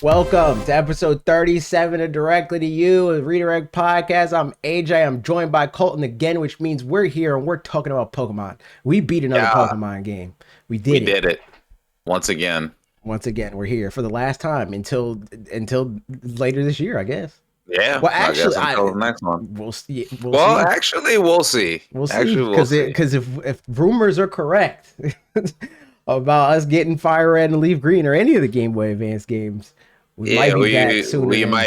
Welcome to episode 37 of Directly to You, a Redirect Podcast. I'm AJ. I'm joined by Colton again, which means we're here and we're talking about Pokemon. We beat another Pokemon game. We did it once again. Once again, we're here for the last time until later this year, I guess. Yeah. Well, actually, until the next one. We'll see. Actually, we'll see. We'll see because if rumors are correct about us getting Fire Red and Leaf Green or any of the Game Boy Advance games. We might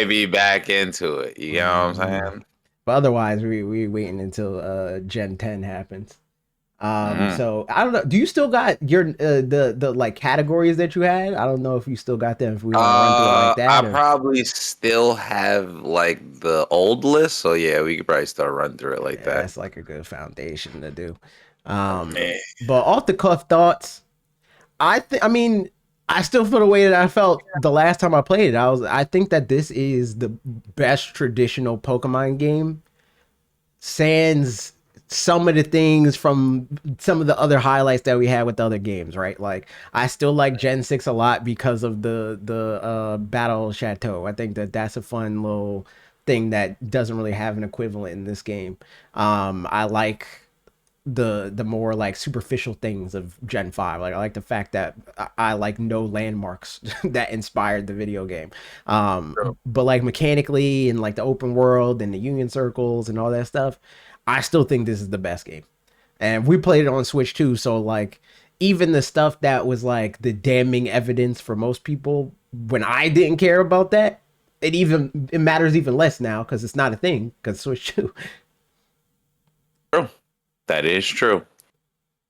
be back into it. You know what I'm saying? But otherwise, we waiting until Gen 10 happens. So I don't know. Do you still got your the like categories that you had? I don't know if you still got them. If we want to run through it like that, probably still have like the old list. So yeah, we could probably start running through it like that. That's like a good foundation to do. But off the cuff thoughts, I still feel the way that I felt the last time I played it. I think that this is the best traditional Pokemon game. Sans some of the things from some of the other highlights that we had with the other games, right? Like I still like Gen 6 a lot because of the Battle Chateau. I think that's a fun little thing that doesn't really have an equivalent in this game. I like the more like superficial things of Gen 5. Like I like the fact that I like no landmarks that inspired the video game. But like mechanically and like the open world and the union circles and all that stuff, I still think this is the best game. And we played it on Switch too, so like even the stuff that was like the damning evidence for most people, when I didn't care about that, it matters even less now because it's not a thing because Switch 2. True. That is true.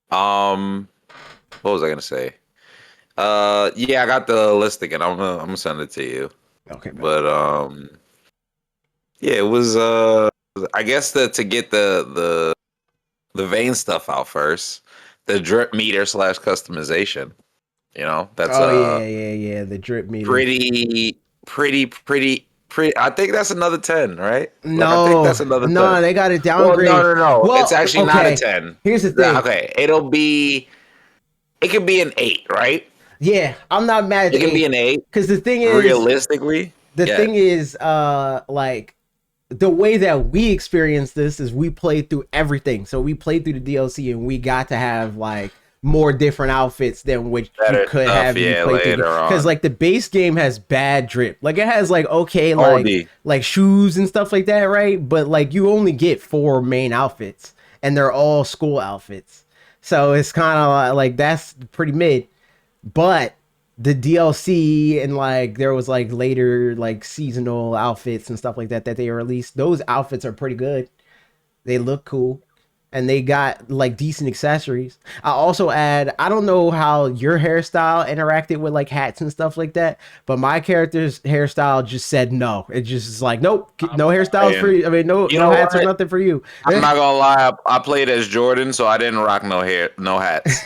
What was I gonna say? Yeah, I got the list again. I'm gonna send it to you. Okay. But yeah, it was I guess to get the vein stuff out first, the drip meter / customization. You know, that's yeah, the drip meter. Pretty. I think that's another 10, right? No, I think that's another 10. No, they got it downgraded. No. Well, it's actually not a 10. Here's the thing. Okay, it could be an 8, right? Yeah, I'm not mad at it. It can be an 8. Because the thing is, realistically, thing is, like the way that we experienced this is we played through everything. So we played through the DLC and we got to have like more different outfits than which you could have later on. Because like the base game has bad drip. Like it has like okay like shoes and stuff like that, right? But like you only get 4 main outfits and they're all school outfits. So it's kind of like that's pretty mid. But the DLC and like there was like later like seasonal outfits and stuff like that they released. Those outfits are pretty good. They look cool. And they got like decent accessories. I also add, I don't know how your hairstyle interacted with like hats and stuff like that, but my character's hairstyle just said no. It just is like, nope, no hairstyles for you. I mean, no hats or nothing for you. I'm not gonna lie, I played as Jordan, so I didn't rock no hats.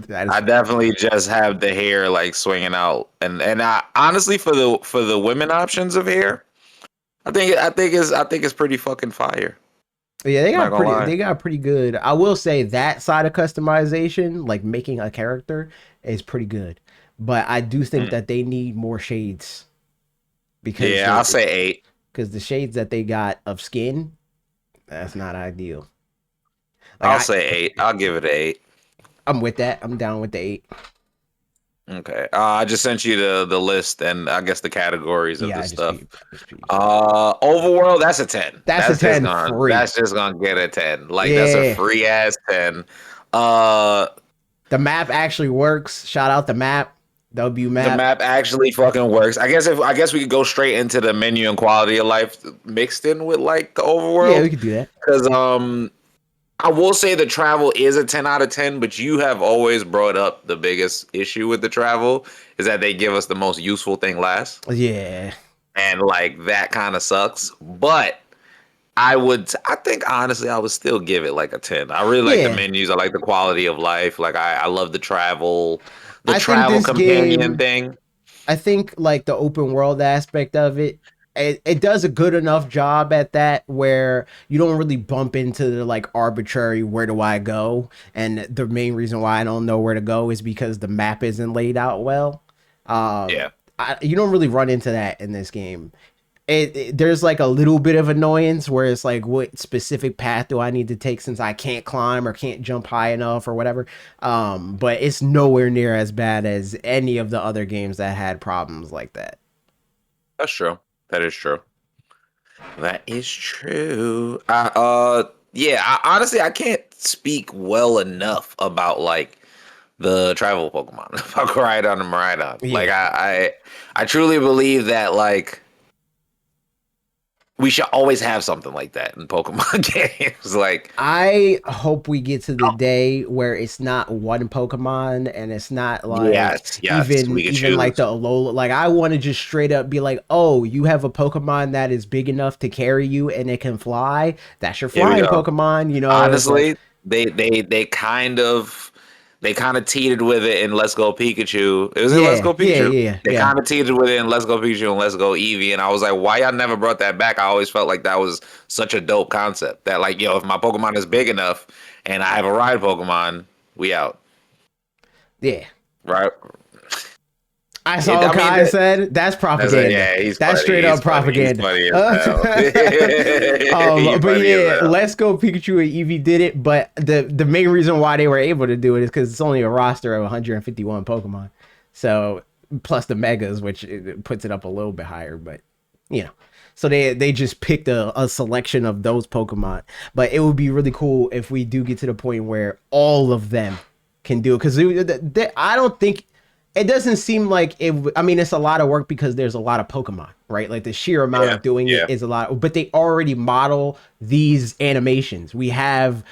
I definitely just have the hair like swinging out, and I honestly for the women options of hair, I think it's pretty fucking fire. Yeah, they got pretty good. I will say that side of customization, like making a character, is pretty good. But I do think that they need more shades. Because I'll say 8. Because the shades that they got of skin, that's not ideal. Like I'll say 8. I'll give it an 8. I'm with that. I'm down with the 8. Okay. I just sent you the list and I guess the categories of the stuff. Overworld, that's a 10. That's a 10. That's just gonna get a 10. Like that's a free ass 10. The map actually works. Shout out the map. W map. The map actually fucking works. I guess we could go straight into the menu and quality of life mixed in with like the overworld. Yeah, we could do that. Because I will say the travel is a 10 out of 10, but you have always brought up the biggest issue with the travel is that they give us the most useful thing last. Yeah. And like that kind of sucks. But I think honestly, I would still give it like a 10. I really like the menus. I like the quality of life. Like I love the travel companion thing. I think like the open world aspect of it, it does a good enough job at that where you don't really bump into the like arbitrary where do I go, and the main reason why I don't know where to go is because the map isn't laid out well. you don't really run into that in this game. There's like a little bit of annoyance where it's like, what specific path do I need to take since I can't climb or can't jump high enough or whatever. But it's nowhere near as bad as any of the other games that had problems like that. That's true. That is true. That is true. Yeah. Honestly, I can't speak well enough about like the travel Pokemon, Koraidon and Miraidon. Like Yeah. I truly believe that like we should always have something like that in Pokemon games. Like, I hope we get to the day where it's not one Pokemon and it's not like yes, we can even like choose. the Alola. Like I want to just straight up be like, oh, you have a Pokemon that is big enough to carry you and it can fly. That's your Here we flying go. Pokemon. You know, it's like Honestly, they kind of teeted with it in Let's Go Pikachu. It was in Let's yeah, Go yeah, Pikachu. yeah, They yeah. kind of teeted with it in Let's Go Pikachu and Let's Go Eevee, and I was like, why y'all never brought that back? I always felt like that was such a dope concept. That like, yo, if my Pokemon is big enough and I have a ride Pokemon, we out, Yeah. right? I saw what I mean, Kai said. That's propaganda. yeah, he's That's funny. straight He's up funny. He's propaganda. funny as hell. He's But funny as yeah, hell. Let's Go Pikachu and Eevee did it. But the main reason why they were able to do it is because it's only a roster of 151 Pokemon. So plus the megas, which it puts it up a little bit higher. But you know, so they just picked a selection of those Pokemon. But it would be really cool if we do get to the point where all of them can do it. Because I don't think it doesn't seem like it. I mean, it's a lot of work because there's a lot of Pokemon, right? Like the sheer amount Yeah, of doing it yeah. is a lot. But they already model these animations. We have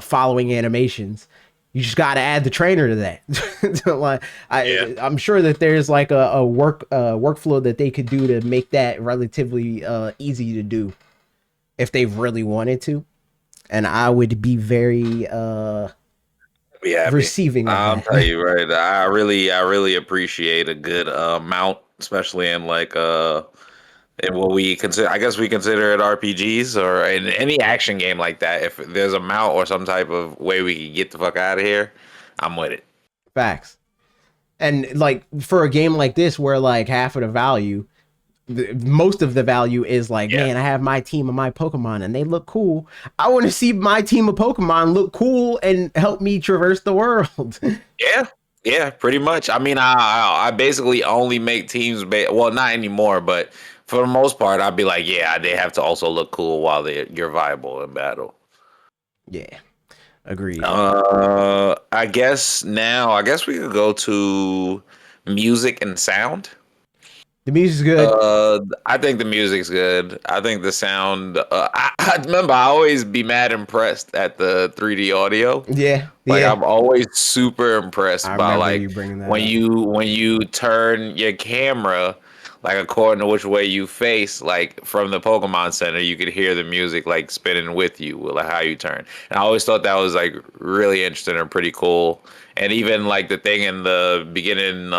following animations. You just got to add the trainer to that. Like, Yeah. I'm sure that there's like a workflow that they could do to make that relatively easy to do if they really wanted to. And I would be very Be happy. receiving of I'll that. tell you right. I really appreciate a good mount, especially in like in what we consider. I guess we consider it RPGs or in any action game like that. If there's a mount or some type of way we can get the fuck out of here, I'm with it. Facts. And like for a game like this where like half of the value, most of the value is like, Yeah. man, I have my team of my Pokemon and they look cool. I want to see my team of Pokemon look cool and help me traverse the world. Yeah. Yeah, pretty much. I mean, I basically only make teams. Well, not anymore, but for the most part, I'd be like, yeah, they have to also look cool while you're viable in battle. Yeah, agreed. I guess we could go to music and sound. The music's good. I think the music's good. I think the sound. I remember I always be mad impressed at the 3D audio. Yeah, Like yeah. I'm always super I impressed by remember like you bringing that up. when you turn your camera like according to which way you face, like from the Pokemon Center, you could hear the music like spinning with you, with like how you turn. And I always thought that was like really interesting and pretty cool. And even like the thing in the beginning,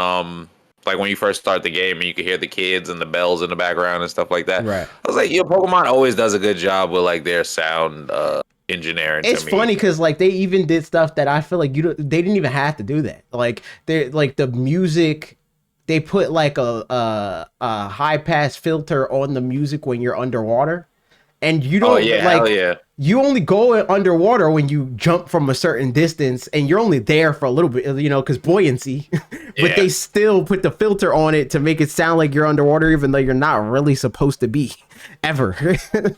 like when you first start the game and you can hear the kids and the bells in the background and stuff like that. Right. I was like, yeah, Pokemon always does a good job with like their sound engineering to It's me. funny because like they even did stuff that I feel like they didn't even have to do that. Like they like the music, they put like a high pass filter on the music when you're underwater, and you Oh don't yeah, hell like yeah. you only go underwater when you jump from a certain distance, and you're only there for a little bit, you know, because buoyancy. But Yeah, they still put the filter on it to make it sound like you're underwater, even though you're not really supposed to be, ever.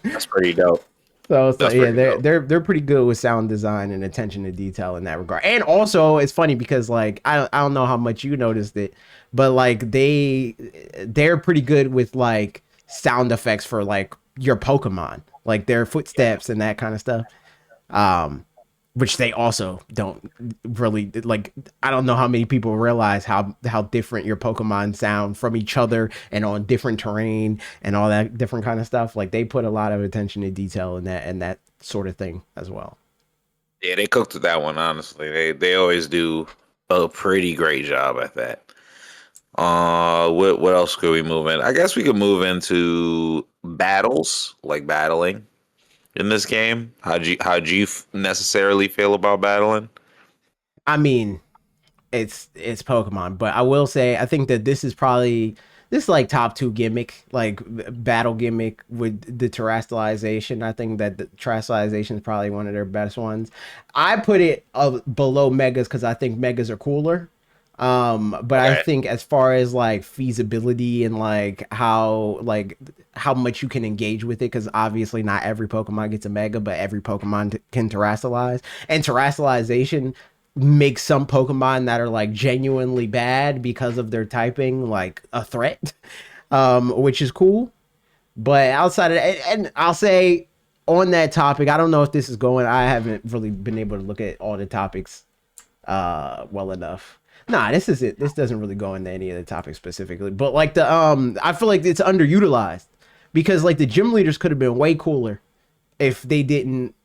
that's pretty dope. So it's like, That's yeah, pretty dope. they're pretty good with sound design and attention to detail in that regard. And also, it's funny because like I don't know how much you noticed it, but like they're pretty good with like sound effects for like your Pokemon, like their footsteps and that kind of stuff. Um, which they also don't really like. I don't know how many people realize how different your Pokemon sound from each other and on different terrain and all that different kind of stuff. Like they put a lot of attention to detail in that sort of thing as well. Yeah, they cooked with that one. Honestly, they always do a pretty great job at that. What else could we move in? I guess we could move into battles, like battling in this game. How'd you necessarily feel about battling? I mean, it's Pokemon. But I will say I think that this is probably this is like top two gimmick, like battle gimmick with the terrestrialization. I think that the terrestrialization is probably one of their best ones. I put it below megas because I think megas are cooler. But I Okay. think as far as like feasibility and like how much you can engage with it, because obviously not every Pokemon gets a mega, but every Pokemon can terrestrialize, and terrestrialization makes some Pokemon that are like genuinely bad because of their typing like a threat, which is cool. But outside of that, and I'll say on that topic, I don't know if this is going. I haven't really been able to look at all the topics well enough. Nah, this is it. This doesn't really go into any of the topics specifically, but like I feel like it's underutilized because like the gym leaders could have been way cooler if they didn't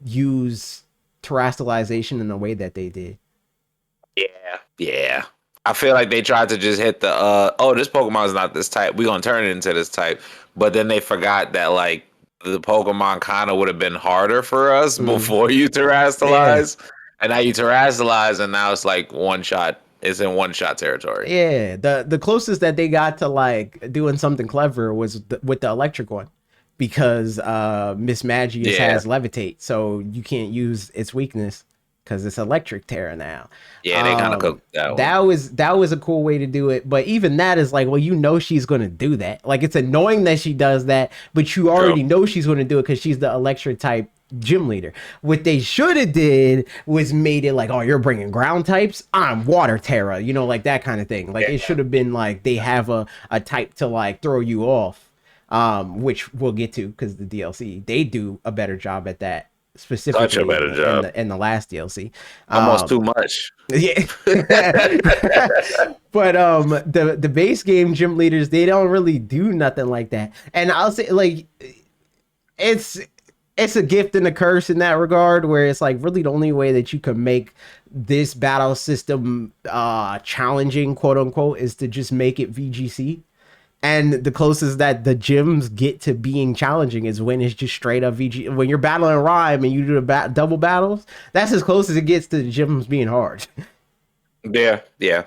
use terrestrialization in the way that they did. Yeah, yeah. I feel like they tried to just hit the oh, this Pokemon is not this type. We're gonna turn it into this type. But then they forgot that like the Pokemon kind of would have been harder for us Mm. before you Yeah, terrestrialize. And now you terrestrialize and now it's like one shot. It's in one shot territory. yeah. The closest that they got to like doing something clever was with the electric one, because Miss Magius Yeah. has levitate, so you can't use its weakness because it's electric terror now. Yeah, they kind of cooked that one. That was a cool way to do it, but even that is like, well, you know she's gonna do that. Like it's annoying that she does that, but you True. already know she's gonna do it because she's the electric type gym leader. What they should have did was made it like, oh, you're bringing ground types, I'm water terra, like that kind of thing. Like Yeah. it should have been like they have a type to like throw you off, which we'll get to because the DLC they do a better job at that, Such a specifically in better job. the last DLC. Almost too Um, much. yeah. But the base game gym leaders, they don't really do nothing like that. And I'll say like it's it's a gift and a curse in that regard, where it's like really the only way that you can make this battle system challenging, quote unquote, is to just make it VGC. And the closest that the gyms get to being challenging is when it's just straight up VG. When you're battling Rhyme and you do the double battles, that's as close as it gets to the gyms being hard. Yeah, yeah.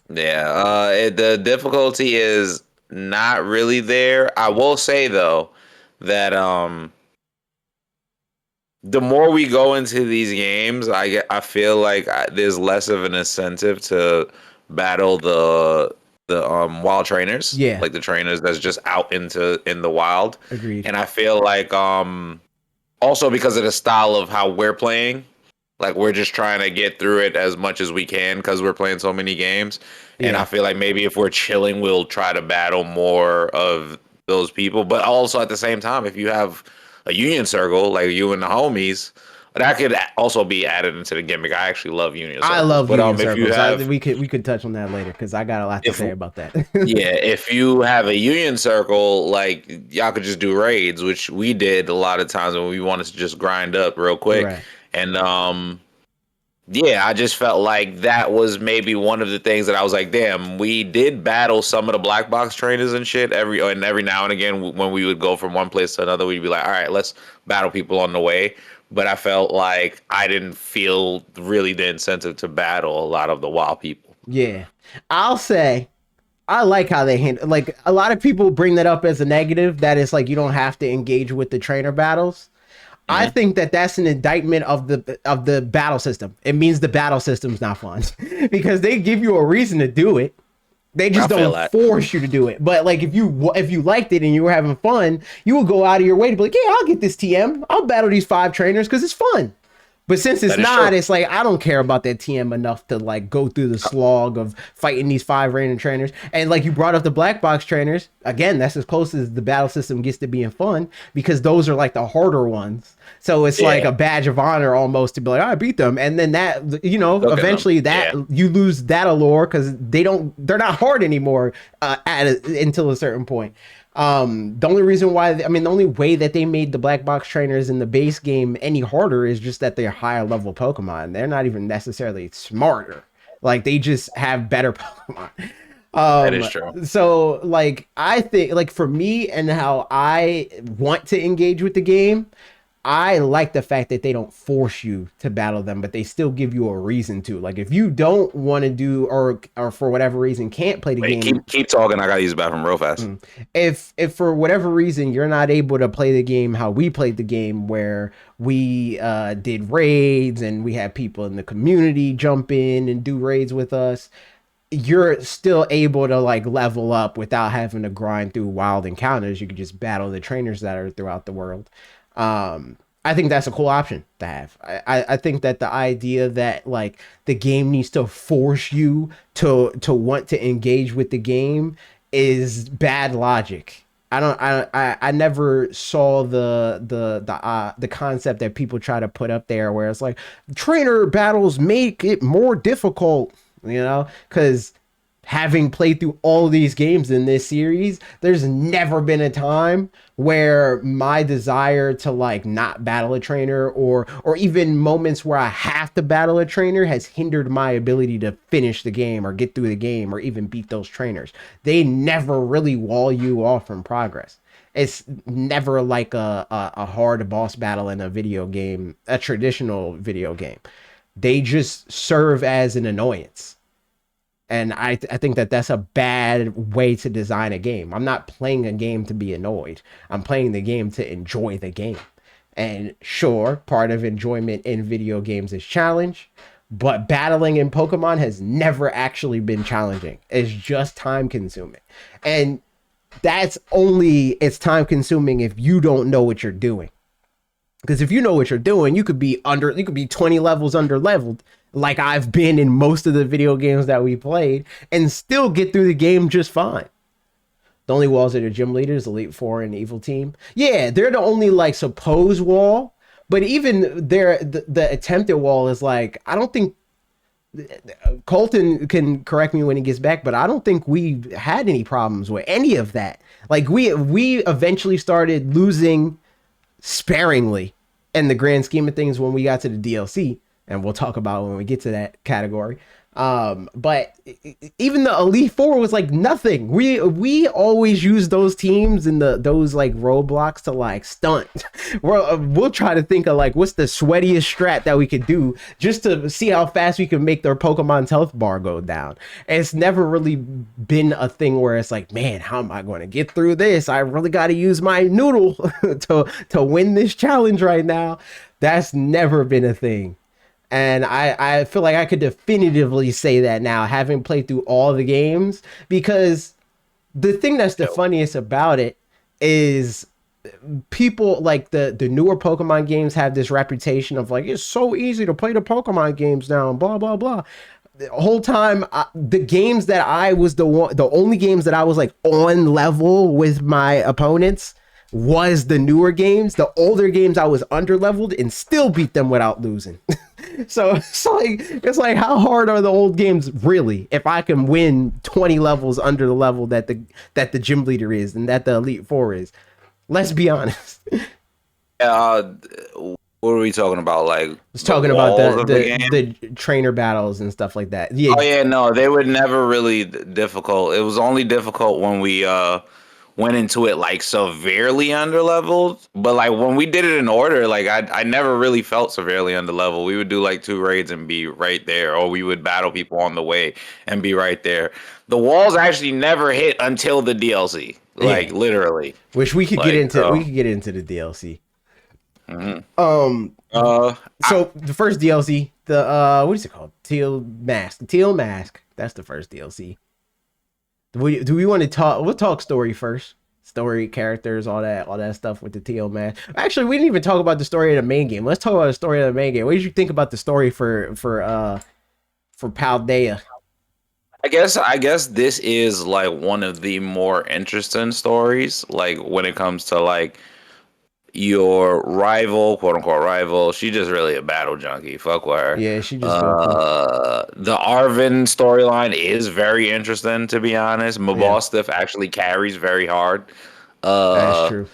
Yeah, the difficulty is not really there. I will say though that the more we go into these games, I feel like there's less of an incentive to battle the wild trainers, Yeah, like the trainers that's just out in the wild. agreed. And I feel like also because of the style of how we're playing, like we're just trying to get through it as much as we can because we're playing so many games. And I Yeah, feel like maybe if we're chilling, we'll try to battle more of those people. But also at the same time, if you have a union circle like you and the homies, that could also be added into the gimmick. I actually love union I circles. love But union if you circles. have We could touch on that later because I got a lot to if say about that. yeah, if you have a union circle, like y'all could just do raids, which we did a lot of times when we wanted to just grind up real quick. Right. And yeah, I just felt like that was maybe one of the things that I was like, damn, we did battle some of the black box trainers and shit every now and again when we would go from one place to another, we'd be like, all right, let's battle people on the way. But I felt like I didn't feel really the incentive to battle a lot of the wild people. Yeah. I'll say I like how they handle, like a lot of people bring that up as a negative, that it's like you don't have to engage with the trainer battles. I Hmm. think that that's an indictment of the battle system. It means the battle system's not fun because they give you a reason to do it. They I just feel don't that. force you to do it. But like if you liked it and you were having fun, you would go out of your way to be like, yeah, I'll get this TM. I'll battle these 5 trainers because it's fun. But since it's That is true. not, it's like I don't care about that TM enough to like go through the slog of fighting these 5 random trainers. And like you brought up the black box trainers, again, that's as close as the battle system gets to being fun because those are like the harder ones. So it's like Yeah, a badge of honor almost to be like, I beat them. And then that, look at them. eventually that Yeah, you lose that allure because they're not hard anymore until a certain point. The only reason why, I mean, the only way that they made the black box trainers in the base game any harder is just that they're higher level Pokemon. They're not even necessarily smarter. Like they just have better Pokemon. that is true. So like I think like for me and how I want to engage with the game, I like the fact that they don't force you to battle them, but they still give you a reason to. Like if you don't want to do or for whatever reason can't play the Wait, game. keep talking. I gotta use the bathroom real fast. Mm. If for whatever reason you're not able to play the game how we played the game, where we did raids and we had people in the community jump in and do raids with us, you're still able to like level up without having to grind through wild encounters. You can just battle the trainers that are throughout the world. I think that's a cool option to have. I think that the idea that like the game needs to force you to want to engage with the game is bad logic. I never saw the concept that people try to put up there where it's like trainer battles make it more difficult, because having played through all these games in this series, there's never been a time where my desire to like not battle a trainer or even moments where I have to battle a trainer has hindered my ability to finish the game or get through the game or even beat those trainers. They never really wall you off from progress. It's never like a hard boss battle in a video game, a traditional video game. They just serve as an annoyance, and I think that that's a bad way to design a game. I'm not playing a game to be annoyed. I'm playing the game to enjoy the game. And sure, part of enjoyment in video games is challenge, but battling in Pokemon has never actually been challenging. It's just time consuming. And it's time consuming if you don't know what you're doing. Because if you know what you're doing, you could be 20 levels under leveled, like I've been in most of the video games that we played, and still get through the game just fine. The only walls are the gym leaders, Elite Four, and Evil Team. Yeah, they're the only like supposed wall, but even the attempted wall is like, I don't think Colton can correct me when he gets back, but I don't think we had any problems with any of that. Like we eventually started losing sparingly in the grand scheme of things when we got to the DLC, and we'll talk about when we get to that category. But even the Elite Four was like nothing. We always use those teams and those like roadblocks to like stunt. We'll try to think of like what's the sweatiest strat that we could do just to see how fast we can make their Pokemon's health bar go down. And it's never really been a thing where it's like, man, how am I going to get through this? I really got to use my noodle to win this challenge right now. That's never been a thing. And I feel like I could definitively say that now, having played through all the games, because the thing that's the funniest about it is people like the newer Pokemon games have this reputation of like, it's so easy to play the Pokemon games now, and blah, blah, blah. The whole time, the games that I was the only games that I was like on level with my opponents was the newer games. The older games I was under leveled and still beat them without losing. So it's like how hard are the old games really if I can win 20 levels under the level that the gym leader is and that the Elite Four is? Let's be honest. What are we talking about? Like It's the talking about walls of the game? the trainer battles and stuff like that. Yeah, Oh yeah, no, they were never really difficult. It was only difficult when we went into it like severely underleveled. But like when we did it in order, like I never really felt severely underleveled. We would do like 2 raids and be right there, or we would battle people on the way and be right there. The walls actually never hit until the DLC, like yeah. literally. Which we could Like get into the DLC. mhm. Um, so the first DLC, the what is it called? Teal Mask. Teal Mask. That's the first DLC. Do we want to talk? We'll talk story first. Story, characters, all that stuff with the Teal Mask. Actually, we didn't even talk about the story of the main game. Let's talk about the story of the main game. What did you think about the story for Paldea? I guess this is like one of the more interesting stories, like when it comes to like your rival, quote unquote rival. She just really a battle junkie. Fuck with her. Yeah, she just Goku. The Arvin storyline is very interesting, to be honest. Yeah, Mabostiff actually carries very hard. that's Uh, true.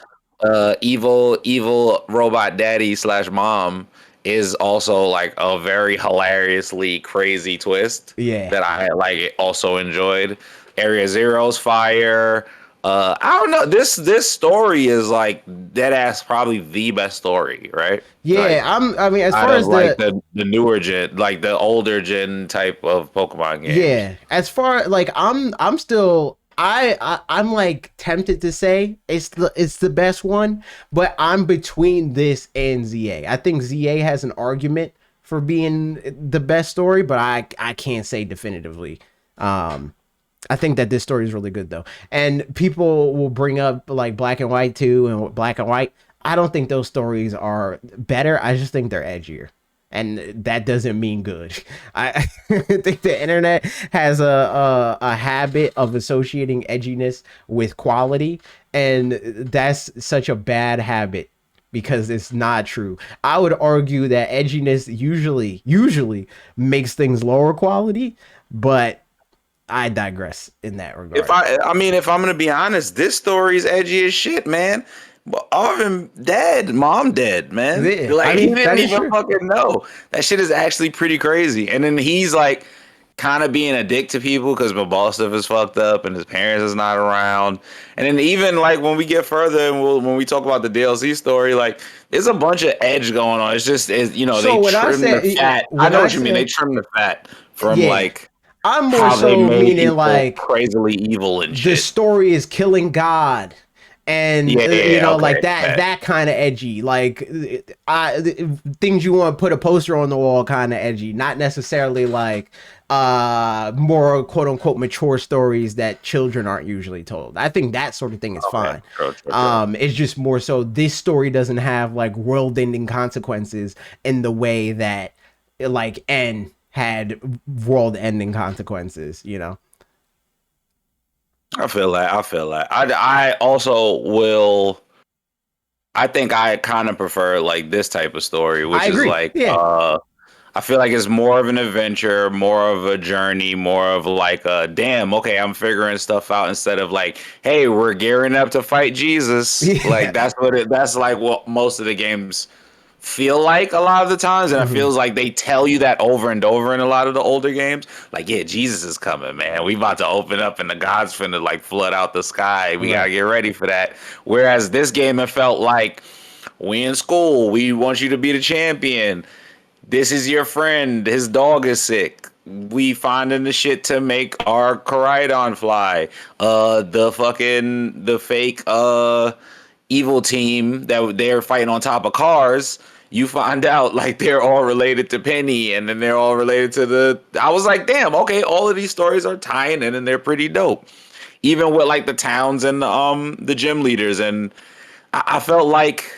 evil robot daddy slash mom is also like a very hilariously crazy twist Yeah, that I like also enjoyed. Area Zero's fire. I don't know. This story is like dead ass probably the best story, right? Yeah, Like I mean, as out far of as like the the newer gen, like the older gen type of Pokemon games. yeah, as far like I'm still I'm like tempted to say it's the best one, but I'm between this and ZA. I think ZA has an argument for being the best story, but I can't say definitively. Um, I think that this story is really good though, and people will bring up like Black and White too, and Black and White. I don't think those stories are better. I just think they're edgier, and that doesn't mean good. I think the internet has a habit of associating edginess with quality, and that's such a bad habit because it's not true. I would argue that edginess usually makes things lower quality, but I digress in that If regard. I mean, if I'm gonna be honest, this story's edgy as shit, man. But Arvin dead, mom dead, man. Yeah, I Like he mean didn't that is even true. fucking know. That shit is actually pretty crazy. And then he's like kind of being a dick to people because my boss stuff is fucked up and his parents is not around. And then even like when we get further and when we talk about the DLC story, like there's a bunch of edge going on. It's just they So trim the fat. I when know I what you mean. They say trim the fat from yeah, like I'm more how they so made meaning people like crazily evil and the shit. story is killing God, and Yeah, yeah, yeah, like okay. that kind of edgy, like things you want to put a poster on the wall, kind of edgy, not necessarily like more quote unquote mature stories that children aren't usually told. I think that sort of thing is Okay, fine. true, true, true. It's just more so this story doesn't have like world ending consequences in the way that like N had world ending consequences, you know. I feel that. I feel that. I also will. I think I kind of prefer like this type of story, I which is agree. like Yeah. I feel like it's more of an adventure, more of a journey, more of like a damn, okay, I'm figuring stuff out instead of like, hey, we're gearing up to fight Jesus. Like Yeah. that's like what most of the games feel like a lot of the times, and it Hmm. feels like they tell you that over and over in a lot of the older games. Like, yeah, Jesus is coming, man. We about to open up and the gods finna like flood out the sky. We gotta Right. get ready for that. Whereas this game, it felt like we in school. We want you to be the champion. This is your friend. His dog is sick. We finding the shit to make our Koraidon fly. The fake evil team that they're fighting on top of cars. You find out like they're all related to Penny, and then they're all related to the. I was like, damn, okay, all of these stories are tying in, and they're pretty dope. Even with like the towns and the gym leaders, and I felt like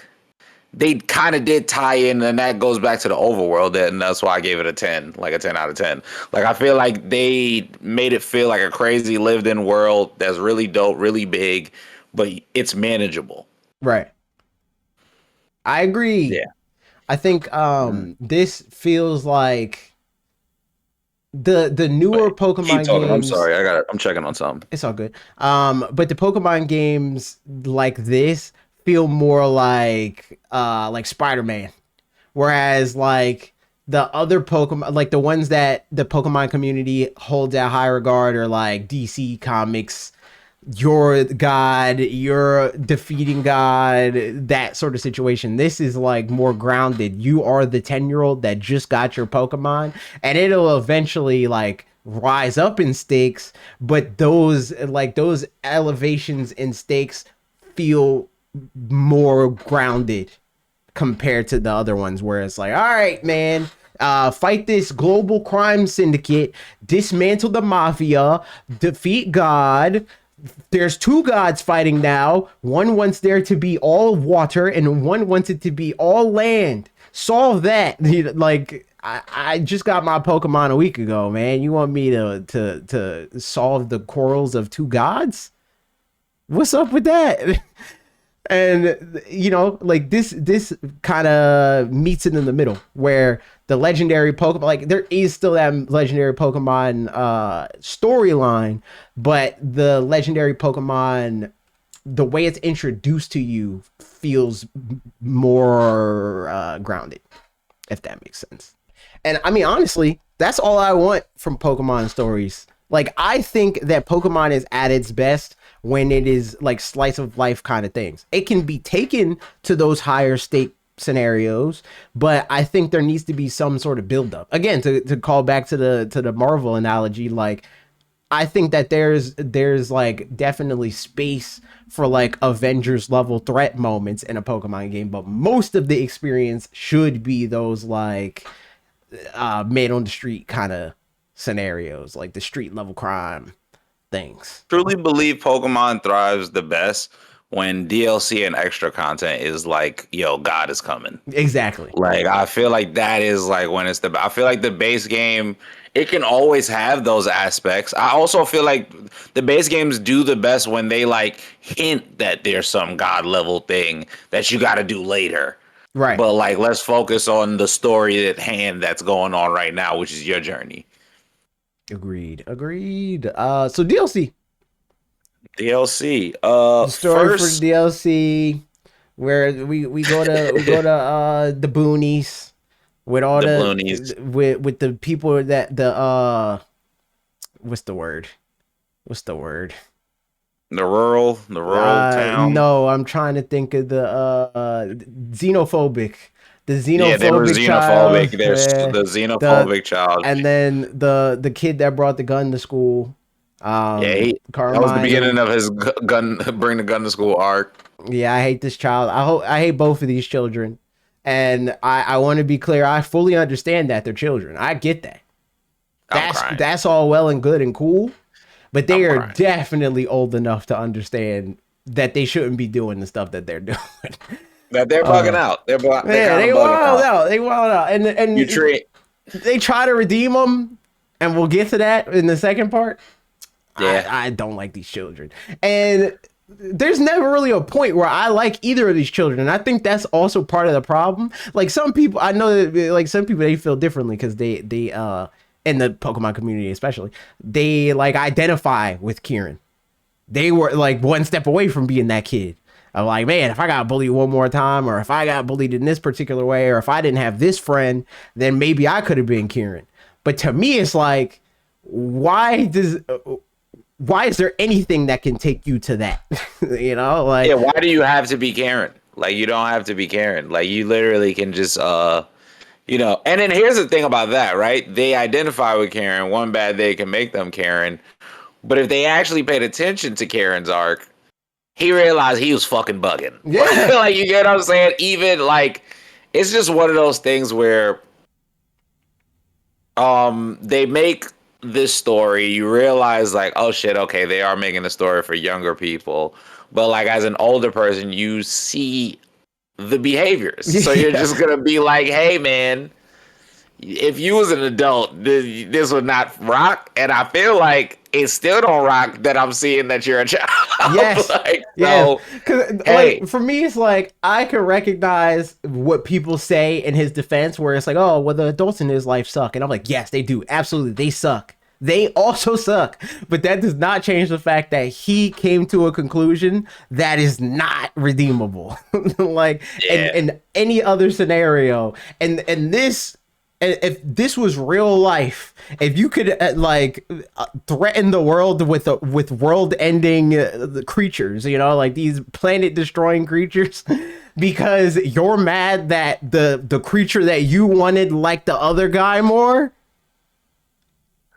they kind of did tie in, and that goes back to the overworld, and that's why I gave it a 10, like a 10 out of 10. Like I feel like they made it feel like a crazy lived-in world that's really dope, really big, but it's manageable. Right. I agree. Yeah. I think Mm. this feels like the newer Wait, keep Pokemon talking. I'm games. sorry. I'm checking on something. It's all good. But the Pokemon games like this feel more like Spider-Man. Whereas like the other Pokemon, like the ones that the Pokemon community holds at high regard are like DC Comics, you're God, you're defeating God, that sort of situation. This is like more grounded. You are the 10-year-old that just got your Pokemon, and it'll eventually like rise up in stakes, but those elevations in stakes feel more grounded compared to the other ones where it's like, all right, man, fight this global crime syndicate, dismantle the mafia, defeat God. There's two gods fighting now. One wants there to be all water, and one wants it to be all land. Solve that. Like I just got my Pokemon a week ago, man. You want me to solve the quarrels of two gods? What's up with that? And like this kind of meets it in the middle where the legendary Pokemon, like there is still that legendary Pokemon storyline, but the legendary Pokemon, the way it's introduced to you feels more grounded, if that makes sense. And I mean, honestly, that's all I want from Pokemon stories. Like I think that Pokemon is at its best when it is like slice of life kind of things. It can be taken to those higher stake scenarios, but I think there needs to be some sort of build up. Again, to call back to the Marvel analogy, like I think that there's like definitely space for like Avengers level threat moments in a Pokemon game, but most of the experience should be those like made on the street kind of scenarios, like the street level crime things. Truly believe Pokemon thrives the best when DLC and extra content is like, yo, God is coming. Exactly. Like I feel like that is like when it's the I feel like the base game it can always have those aspects. I also feel like the base games do the best when they like hint that there's some god level thing that you got to do later. Right. But like let's focus on the story at hand that's going on right now, which is your journey. Agreed. Agreed. So DLC. DLC. The story for the First DLC where we go to the boonies with all the the Bloonies, with the people that the what's the word? What's the word? the rural town. No, I'm trying to think of the xenophobic, the Yeah, they were xenophobic child, xenophobic. There's the the xenophobic child. and then the kid that brought the gun to school, Yeah, that was the beginning Carmine. of his gun, bring the gun to school arc. Yeah, I hate this child. I hate both of these children, and I want to be clear. I fully understand that they're children. I get that. I'm crying. That's all well and good and cool, but they I'm are crying. definitely old enough to understand that they shouldn't be doing the stuff that they're doing. That they're bugging out. They're Yeah, kind of they bugging wild out. out. They wild out, You and treat. they try to redeem them, and we'll get to that in the second part. Yeah. I don't like these children, and there's never really a point where I like either of these children, and I think that's also part of the problem. Like some people, I know that like some people they feel differently because they in the Pokemon community especially they like identify with Kieran. They were like one step away from being that kid. I'm like, man, if I got bullied one more time, or if I got bullied in this particular way, or if I didn't have this friend, then maybe I could have been Kieran. But to me, it's like, why is there anything that can take you to that? You know, like Yeah. Why do you have to be Karen? Like you don't have to be Karen. Like you literally can just And then here's the thing about that, right? They identify with Karen. One bad day can make them Karen. But if they actually paid attention to Karen's arc, he realized he was fucking bugging. yeah, Like you get what I'm saying? Even like it's just one of those things where they make this story, you realize like, oh shit, okay, they are making a story for younger people. But like as an older person, you see the behaviors. So you're yeah. just gonna be like, hey man, if you was an adult, this would not rock. And I feel like it still don't rock that I'm seeing that you're a child. Yes. Like Yes. so, Cause hey, like for me it's like I can recognize what people say in his defense where it's like, oh well the adults in his life suck. And I'm like, yes, they do. Absolutely. They suck. They also suck. But that does not change the fact that he came to a conclusion that is not redeemable. Like yeah, in any other scenario. And this if this was real life, if you could threaten the world with world-ending creatures, you know, like these planet-destroying creatures, because you're mad that the creature that you wanted liked the other guy more.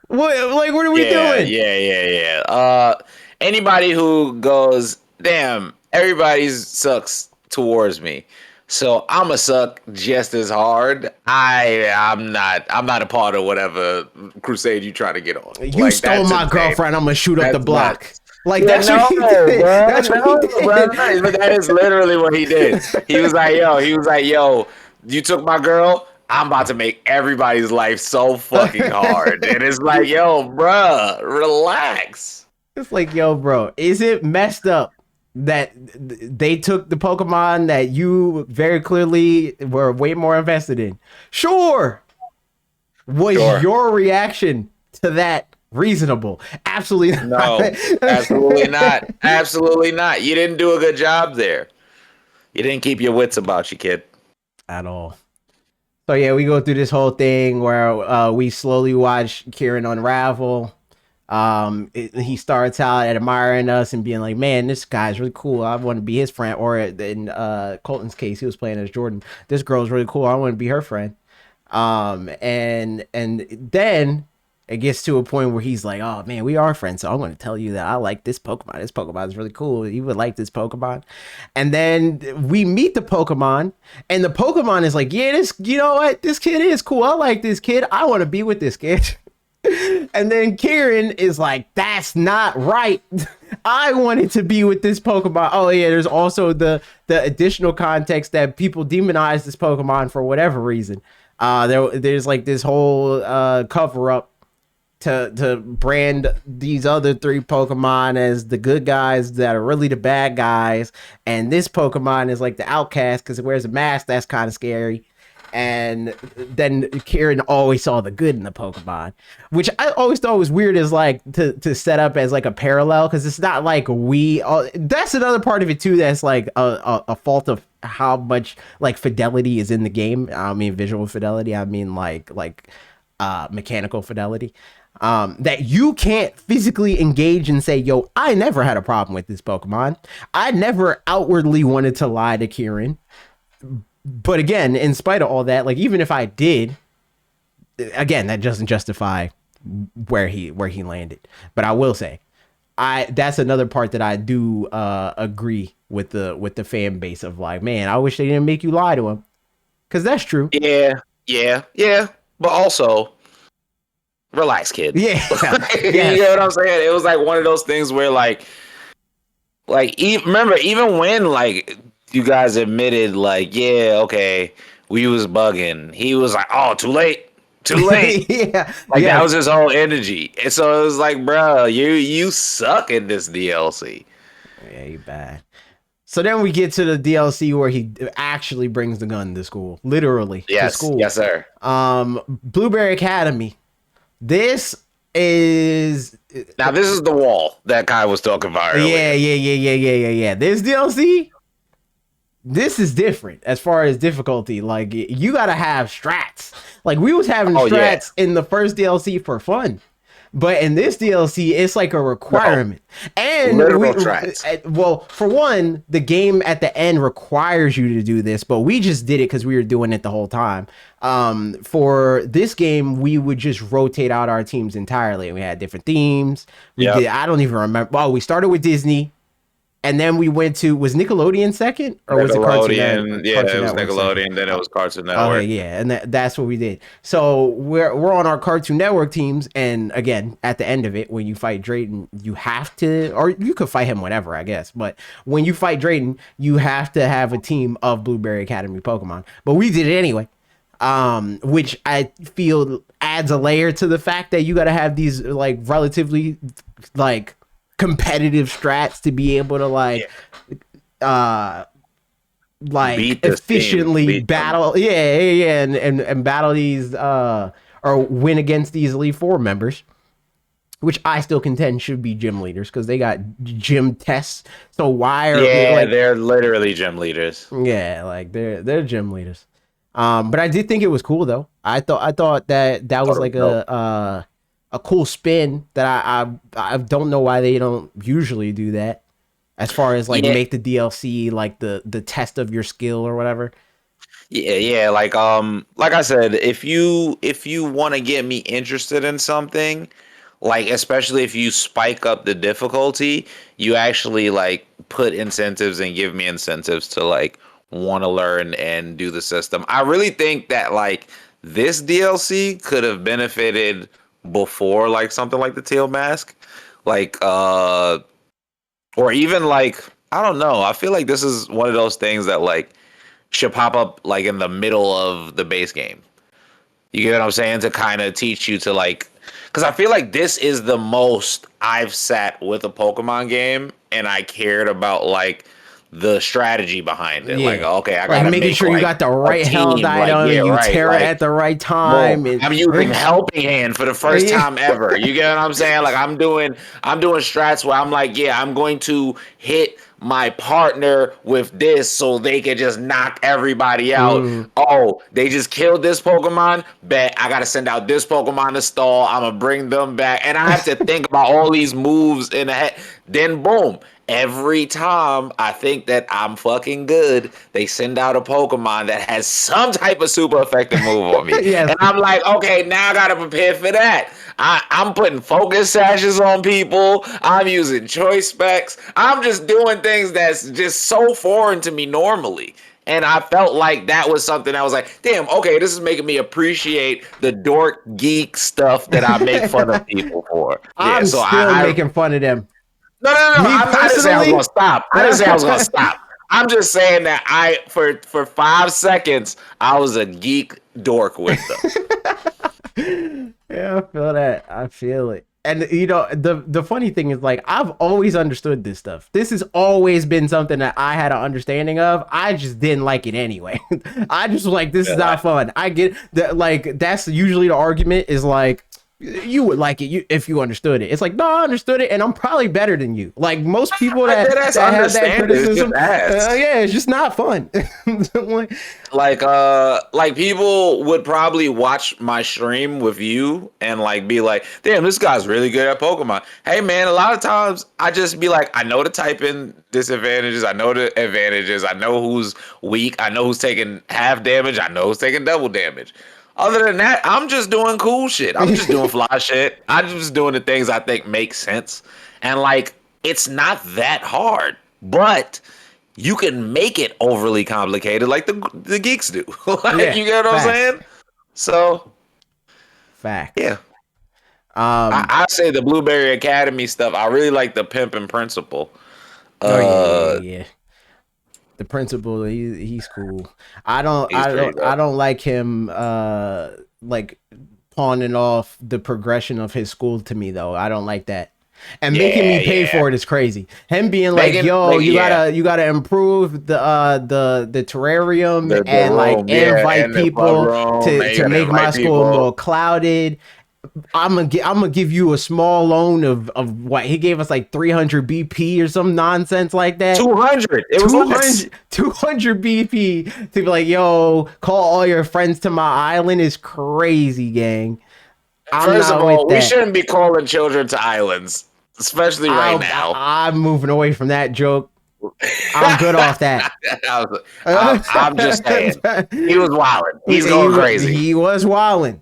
What are we yeah, doing? yeah, yeah, yeah. Anybody who goes, damn, everybody sucks towards me. So I'ma suck just as hard. I'm not a part of whatever crusade you try to get on. You Like stole that's my insane. girlfriend. I'm gonna shoot up the That's block. nuts. Like Yeah, that's what no, he did. bro, That's what he no, bro, did. no. But that is literally what he did. He was like, yo, you took my girl. I'm about to make everybody's life so fucking hard. And it's like, yo, bruh, relax. It's like, yo, bro, is it messed up that they took the Pokemon that you very clearly were way more invested in? Sure. Was Sure. your reaction to that reasonable? Absolutely not. No, absolutely not. Absolutely not. You didn't do a good job there. You didn't keep your wits about you, kid. At all. So yeah, we go through this whole thing where we slowly watch Kieran unravel. He starts out admiring us and being like, "Man, this guy's really cool. I want to be his friend." Or in Colton's case, he was playing as Jordan. This girl's really cool. I want to be her friend. And then it gets to a point where he's like, "Oh man, we are friends. So I'm going to tell you that I like this Pokemon. This Pokemon is really cool. You would like this Pokemon." And then we meet the Pokemon, and the Pokemon is like, "Yeah, this. You know what? This kid is cool. I like this kid. I want to be with this kid." And then Kieran is like, "That's not right. I wanted to be with this Pokemon." Oh yeah, there's also the additional context that people demonize this Pokemon for whatever reason. There's like this whole cover up to brand these other three Pokemon as the good guys that are really the bad guys, and this Pokemon is like the outcast because it wears a mask. That's kind of scary. And then Kieran always saw the good in the Pokemon, which I always thought was weird as like to set up as like a parallel, because it's not like that's another part of it too that's like a fault of how much like fidelity is in the game. I don't mean visual fidelity, I mean like mechanical fidelity. That you can't physically engage and say, "Yo, I never had a problem with this Pokemon. I never outwardly wanted to lie to Kieran." But again, in spite of all that, like even if I did, again, that doesn't justify where he landed. But I will say, that's another part that I do agree with the fan base of like, man, I wish they didn't make you lie to him, because that's true. Yeah. But also, relax, kid. Yeah, You know what I'm saying? It was like one of those things where remember, even when like you guys admitted like, yeah, okay, we was bugging, he was like, "Oh, too late, too late." Yeah, like that was his whole energy, and so it was like, bro, you suck in this DLC. Yeah, you bad. So then we get to the DLC where he actually brings the gun to school, literally to school. Yes, sir. Blueberry Academy. This is the wall that Kai was talking about earlier. Yeah. This DLC, this is different as far as difficulty. Like you gotta have strats. Like we was having strats in the first DLC for fun, but in this DLC, it's like a requirement. And well, for one, the game at the end requires you to do this, but we just did it because we were doing it the whole time. For this game, we would just rotate out our teams entirely, and we had different themes. I don't even remember. Well, we started with Disney. And then we went to, was Nickelodeon second? Or was it Cartoon Network? Yeah, it was Nickelodeon, then it was Cartoon Network. Okay, yeah, and that's what we did. So we're on our Cartoon Network teams, and again, at the end of it, when you fight Drayton, you have to, or you could fight him whenever, I guess. But when you fight Drayton, you have to have a team of Blueberry Academy Pokemon. But we did it anyway. Which I feel adds a layer to the fact that you got to have these like relatively like competitive strats to be able to like efficiently battle and battle these or win against these Elite Four members, which I still contend should be gym leaders because they got gym tests. So why are they're literally gym leaders. Yeah, like they're gym leaders. But I did think it was cool though. I thought that was like a cool spin that I don't know why they don't usually do that, as far as like make the DLC like the test of your skill or whatever. Yeah, like I said, if you want to get me interested in something, like especially if you spike up the difficulty, you actually like put incentives and give me incentives to like want to learn and do the system. I really think that like this DLC could have benefited before like something like the tail mask, like or even like I don't know, I feel like this is one of those things that like should pop up like in the middle of the base game. You get what I'm saying? To kind of teach you to like, because I feel like this is the most I've sat with a Pokemon game and I cared about like the strategy behind it. Like, okay, I gotta making sure you got the right held item, and you tear it at the right time. Well, I'm using Helping Hand for the first time ever. You get what I'm saying? Like I'm doing strats where I'm like, yeah, I'm going to hit my partner with this so they can just knock everybody out. Mm. Oh, they just killed this Pokemon. Bet I gotta send out this Pokemon to stall. I'm gonna bring them back, and I have to think about all these moves in the head. Then boom. Every time I think that I'm fucking good, they send out a Pokemon that has some type of super effective move on me. Yes. And I'm like, okay, now I gotta prepare for that. I'm putting focus sashes on people. I'm using choice specs. I'm just doing things that's just so foreign to me normally. And I felt like that was something I was like, damn, okay, this is making me appreciate the dork geek stuff that I make fun of people for. Yeah, I'm so still I making fun of them. no. Me I didn't say I was personally, gonna stop. I didn't say I was gonna stop. I'm just saying that for 5 seconds I was a geek dork with them. yeah, I feel that. I feel it. And you know, the funny thing is like I've always understood this stuff. This has always been something that I had an understanding of. I just didn't like it anyway. I just was like, this is not fun. I get that, like that's usually the argument is like you would like it if you understood it. It's like, no, I understood it, and I'm probably better than you. Like most people that have that criticism, yeah, it's just not fun. Like people would probably watch my stream with you and like be like, damn, this guy's really good at Pokemon. Hey man, a lot of times I just be like, I know the type in disadvantages, I know the advantages, I know who's weak, I know who's taking half damage, I know who's taking double damage. Other than that, I'm just doing cool shit. I'm just doing fly shit. I'm just doing the things I think make sense. And like, it's not that hard, but you can make it overly complicated like the geeks do. Like, Yeah, you get what I'm facts. saying? So, Facts. yeah. I say the Blueberry Academy stuff. I really like the pimp and principal. Oh yeah, Uh, yeah. The principal, he's cool. he's pretty I dope. don't like him like pawning off the progression of his school to me though. I don't like that. And making Yeah, me pay yeah. for it is crazy. Him being like, Megan, "Yo, like, yeah. you gotta improve the terrarium The and like room, yeah, invite and the club people room, and you to gotta make my invite school more people. clouded. I'm gonna give you a small loan of what he gave us like 300 BP or some nonsense like that. 200. It was less. 200 BP to be like, yo, call all your friends to my island is crazy, gang. I'm First of not with all, we that. shouldn't be calling children to islands, especially right now. I'm moving away from that joke. I'm good off that. I'm just saying, he was wilding. He's going crazy. he was wilding.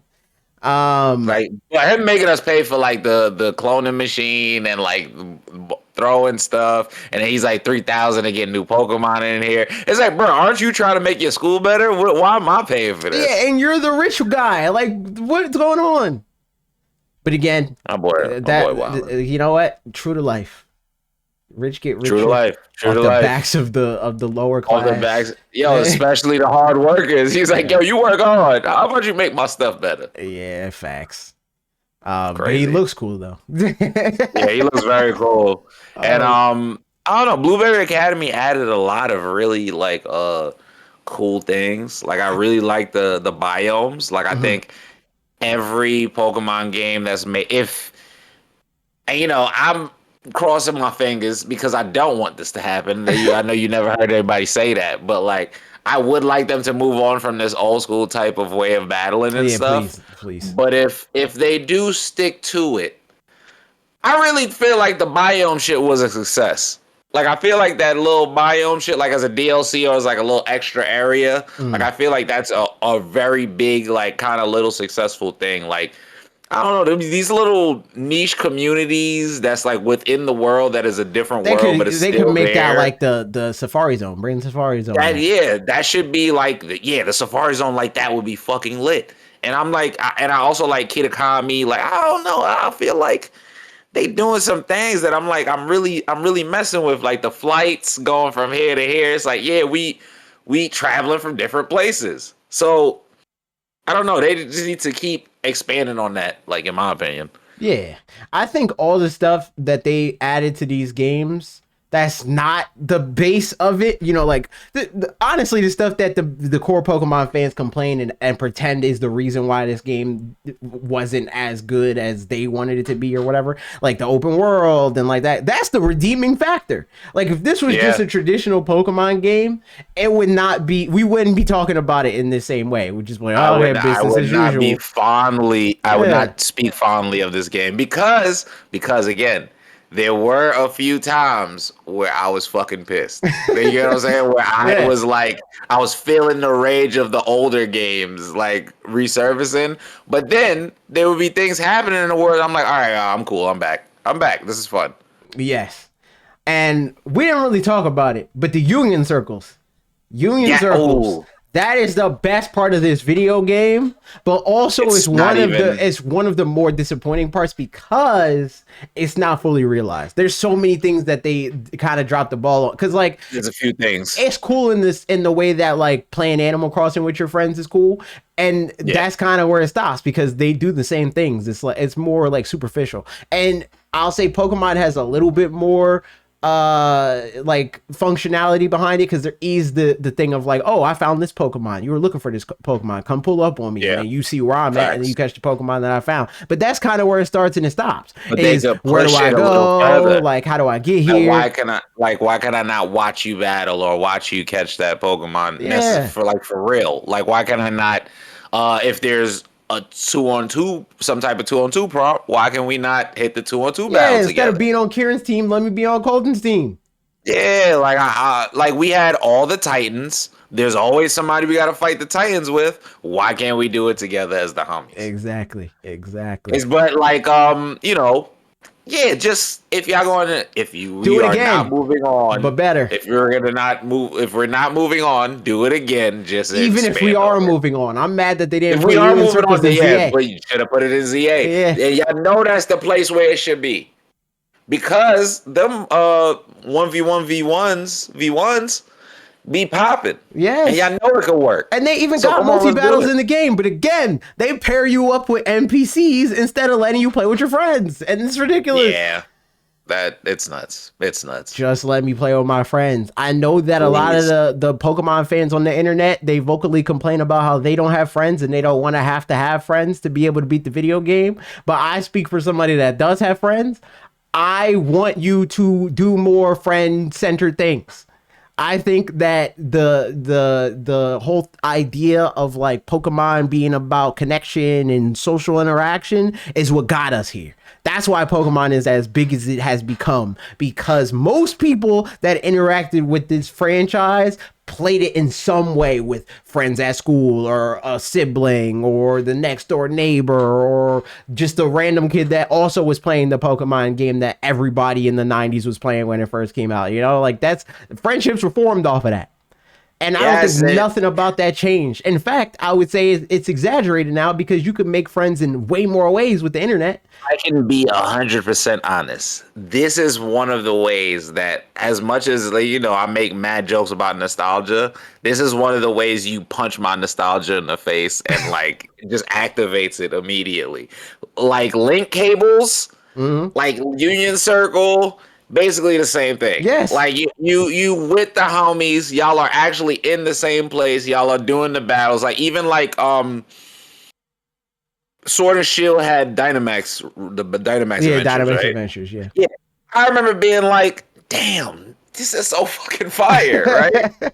Like, him making us pay for like the cloning machine and like throwing stuff, and he's like 3,000 to get new Pokemon in here. It's like, bro, aren't you trying to make your school better? Why am I paying for this? Yeah, and you're the rich guy. Like, what's going on? But again, My boy, wilding. you know what? True to life. Rich get True to richer life. True off to the life. backs of the lower All the class. backs, yo, especially the hard workers. He's like, yo, you work hard. How about you make my stuff better? Yeah, facts. But he Crazy. looks cool though. Yeah, he looks very cool. And I don't know, Blueberry Academy added a lot of really like cool things. Like I really like the biomes. Like I think every Pokemon game that's made, if and I'm crossing my fingers because I don't want this to happen. I know you never heard anybody say that, but like I would like them to move on from this old school type of way of battling and Yeah, stuff. please. But if they do stick to it, I really feel like the biome shit was a success. Like I feel like that little biome shit, like as a DLC or as like a little extra area, like I feel like that's a very big, like kind of little successful thing. Like I don't know, these little niche communities that's like within the world that is a different world, but it's They could still make that there. like the Safari Zone. Bring the Safari Zone That back. yeah, that should be like the Safari Zone like that would be fucking lit. And I'm like, and I also like Kitakami. Like I don't know, I feel like they doing some things that I'm like, I'm really messing with, like the flights going from here to here. It's like, yeah, we traveling from different places. So I don't know. They just need to keep expanding on that, like in my opinion. Yeah, I think all the stuff that they added to these games that's not the base of it. You know, like honestly, the stuff that the core Pokemon fans complain and pretend is the reason why this game wasn't as good as they wanted it to be or whatever. Like the open world and like that. That's the redeeming factor. Like if this was just Yeah. a traditional Pokemon game, it would not be. We wouldn't be talking about it in the same way. We'd just be like, oh, okay, I business would as not be usual. fondly I would Yeah, not speak fondly of this game because again, there were a few times where I was fucking pissed. You know what I'm saying? Where I yeah. was like I was feeling the rage of the older games like resurfacing, but then there would be things happening in the world. I'm like, all right, I'm cool. I'm back. I'm back. This is fun. Yes. And we didn't really talk about it, but the union circles. Union Yeah. circles. Oh, That is the best part of this video game, but also it's not even. it's one of the more disappointing parts because it's not fully realized. There's so many things that they kind of dropped the ball on. Cause like There's a few things. it's cool in the way that like playing Animal Crossing with your friends is cool. And Yeah. that's kind of where it stops because they do the same things. It's like it's more like superficial. And I'll say Pokemon has a little bit more like functionality behind it because there is the thing of like, oh, I found this Pokemon, you were looking for this Pokemon, come pull up on me, and Yeah. then you see where I'm at and then Facts. you catch the Pokemon that I found. But that's kind of where it starts and it stops. But they Is could where do push I it a little go, further. like how do I get Like here? why can I not watch you battle or watch you catch that Pokemon Yeah, for like for real? Like why can I not if there's a 2-on-2 some type of 2-on-2 prompt, why can we not hit the 2-on-2 battle yeah, instead of together? being on Kieran's team, let me be on Colton's team. Yeah, like like we had all the Titans. There's always somebody we got to fight the Titans with. Why can't we do it together as the homies? Exactly. It's but like yeah, just if y'all going to, if you Do we it are not again, moving on, but better. if you're gonna not move, if we're not moving on, do it again, just Even if we expand are on it. moving on, I'm mad that they didn't If we put are Union moving on, Circles then in yeah, ZA. but you should have put it in ZA. Yeah. And y'all know that's the place where it should be because them 1v1 v1s be popping, and Yes. y'all know it could work. And they even So got come on, multi let's do battles it. in the game, but again, they pair you up with NPCs instead of letting you play with your friends, and it's ridiculous. Yeah, that it's nuts. It's nuts. Just let me play with my friends. I know that a lot of Please. the Pokemon fans on the internet, they vocally complain about how they don't have friends and they don't want to have friends to be able to beat the video game. But I speak for somebody that does have friends. I want you to do more friend centered things. I think that the whole idea of like Pokemon being about connection and social interaction is what got us here. That's why Pokemon is as big as it has become because most people that interacted with this franchise played it in some way with friends at school or a sibling or the next door neighbor or just a random kid that also was playing the Pokemon game that everybody in the 90s was playing when it first came out. You know, like that's friendships were formed off of that. And I don't think Yes, it, nothing about that changed. In fact, I would say it's exaggerated now because you can make friends in way more ways with the internet. I can be 100% honest. This is one of the ways that, as much as like, I make mad jokes about nostalgia. This is one of the ways you punch my nostalgia in the face and like just activates it immediately. Like link cables, Mm-hmm. like Union Circle, basically the same thing. Yes. Like you with the homies, y'all are actually in the same place. Y'all are doing the battles. Like even like Sword and Shield had Dynamax, the Dynamax Yeah, Adventures, Dynamax right? Adventures, yeah. Yeah, I remember being like, "Damn, this is so fucking fire!" Right?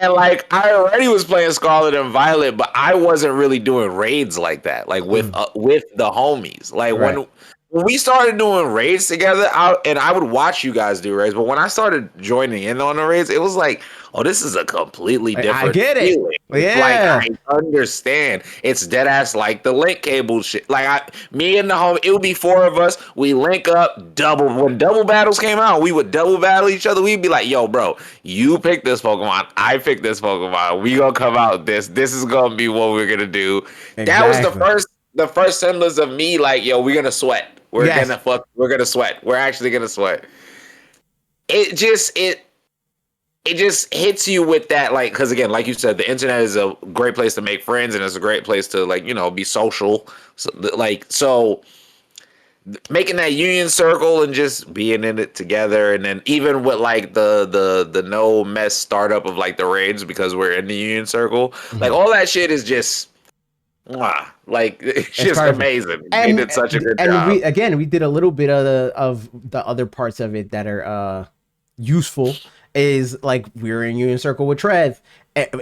And like, I already was playing Scarlet and Violet, but I wasn't really doing raids like that, like Mm, with the homies. Like right. when we started doing raids together, I would watch you guys do raids, but when I started joining in on the raids, it was like, oh, this is a completely I different get it. feeling. It's like Yeah. I understand. It's dead ass like the link cable shit. Like me and the home, it would be four of us. We link up double. When double battles came out, we would double battle each other. We'd be like, yo, bro, you pick this Pokemon, I pick this Pokemon. We gonna come out this. This is gonna be what we're gonna do. That was Exactly. the first semblance of me like, yo, we're gonna sweat. Yes. We're gonna sweat. We're actually gonna sweat. It just it just hits you with that, like, because again, like you said, the internet is a great place to make friends and it's a great place to, like, be social. So making that union circle and just being in it together, and then even with like the no mess startup of like the raids because we're in the union circle, like Mhm. all that shit is just like it's It's just perfect. amazing. They did such a good And job. we did a little bit of the other parts of it that are useful. Is like we were in Union Circle with Trev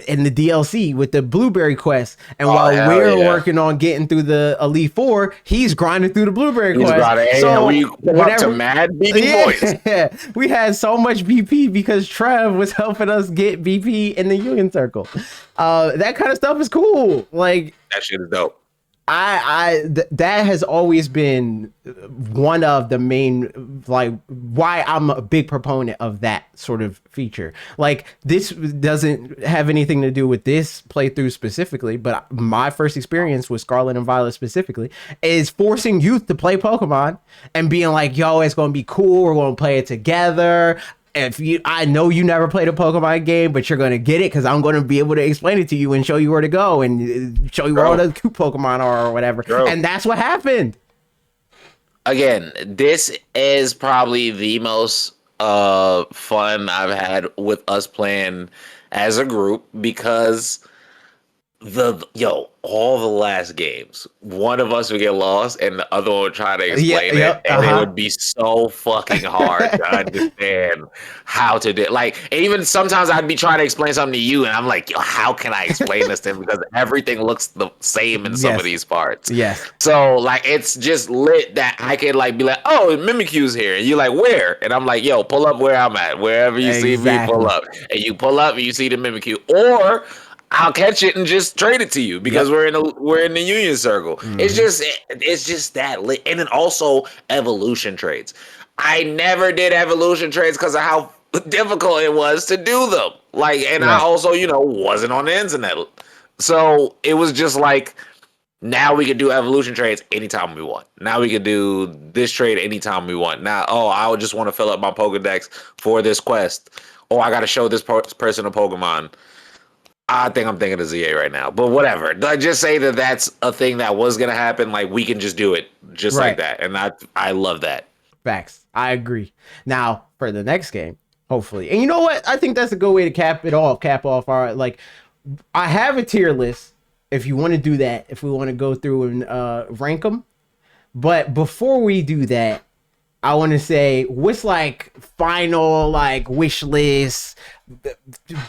in the DLC with the Blueberry quest, and Oh while hell we're yeah. working on getting through the Elite Four, he's grinding through the Blueberry He's quest. got it. And we So pull up to whenever mad beating boys. yeah, we had so much BP because Trev was helping us get BP in the Union Circle. That kind of stuff is cool. Like That shit is dope. that has always been one of the main like why I'm a big proponent of that sort of feature. Like this doesn't have anything to do with this playthrough specifically, but my first experience with Scarlet and Violet specifically is forcing youth to play Pokemon and being like, "Yo, it's gonna be cool. We're gonna play it together." If you, I know you never played a Pokemon game, but you're gonna get it because I'm gonna be able to explain it to you and show you where to go and show you where all the cute Pokemon are or whatever. Bro. And that's what happened. Again, this is probably the most fun I've had with us playing as a group because all the last games, one of us would get lost and the other one would try to Yeah, explain it, yep, and it would be so fucking hard to understand how to do. Like, and even sometimes I'd be trying to explain something to you, and I'm like, yo, how can I explain this to him? Because everything looks the same in some of yes, these parts. yes, So like, it's just lit that I could like be like, oh, Mimikyu's here, and you're like, where? And I'm like, yo, pull up where I'm at, wherever you see me, pull exactly. up, and you pull up and you see the Mimikyu, or I'll catch it and just trade it to you because Yep. we're in the union circle. Mm-hmm. It's just that lit. And then also evolution trades. I never did evolution trades because of how difficult it was to do them. Like, and I Right. also, wasn't on the internet. So it was just like now we can do evolution trades anytime we want. Now we can do this trade anytime we want. Now, oh, I would just want to fill up my Pokedex for this quest. Oh, I got to show this person a Pokemon. I think I'm thinking of ZA right now, but whatever. I just say that that's a thing that was gonna happen. Like we can just do it just like Right. that, and I love that. Facts. I agree. Now for the next game, hopefully, and you know what? I think that's a good way to cap it off. Cap off our like. I have a tier list. If you want to do that, if we want to go through and rank them, but before we do that, I want to say what's like final like wish list,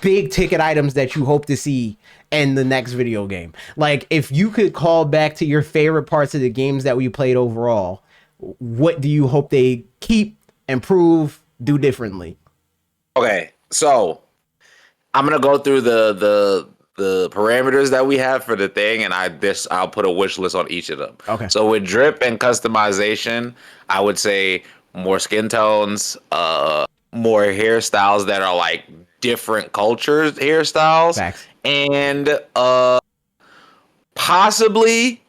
big ticket items that you hope to see in the next video game. Like if you could call back to your favorite parts of the games that we played overall, what do you hope they keep, improve, do differently? Okay, so I'm gonna go through the parameters that we have for the thing, and I'll put a wish list on each of them. Okay. So with drip and customization, I would say more skin tones, more hairstyles that are like different cultures hairstyles, Facts. and possibly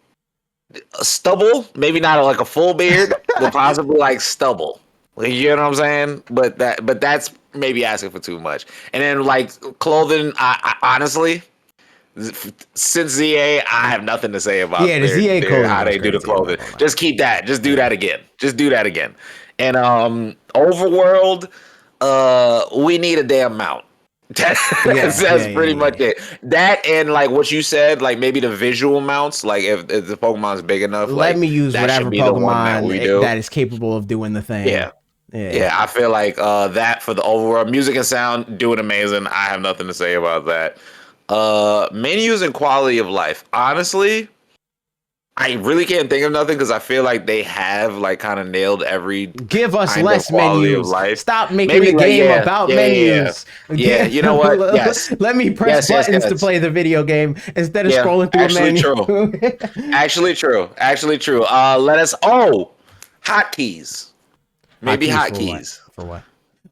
stubble, maybe not like a full beard, but possibly like stubble. Like, you know what I'm saying? But that's maybe asking for too much. And then like clothing, I honestly, since ZA, I have nothing to say about Yeah, the ZA clothing how was they do the crazy. I'm not clothing. gonna lie. Just keep that. Just do that again. Just do that again. And overworld, we need a damn mount. That's pretty much Yeah. it. That and like what you said, like maybe the visual mounts, like if the Pokemon's big enough, Let like me use that should whatever be the one that we Pokemon do. that is capable of doing the thing. Yeah. Yeah. Yeah, I feel like that for the overall music and sound doing amazing. I have nothing to say about that. Menus and quality of life. Honestly, I really can't think of nothing because I feel like they have like kind of nailed every Give us kind of less quality of menus. life. Stop making Maybe the like game about menus. yeah. You know what? Yes, Let me press yes, yes, buttons to yes. play the video game instead of Yeah, scrolling through a actually menu. true. Actually true. Actually true. Let us. Hotkeys. Maybe Hotkeys for what? hotkeys. For what?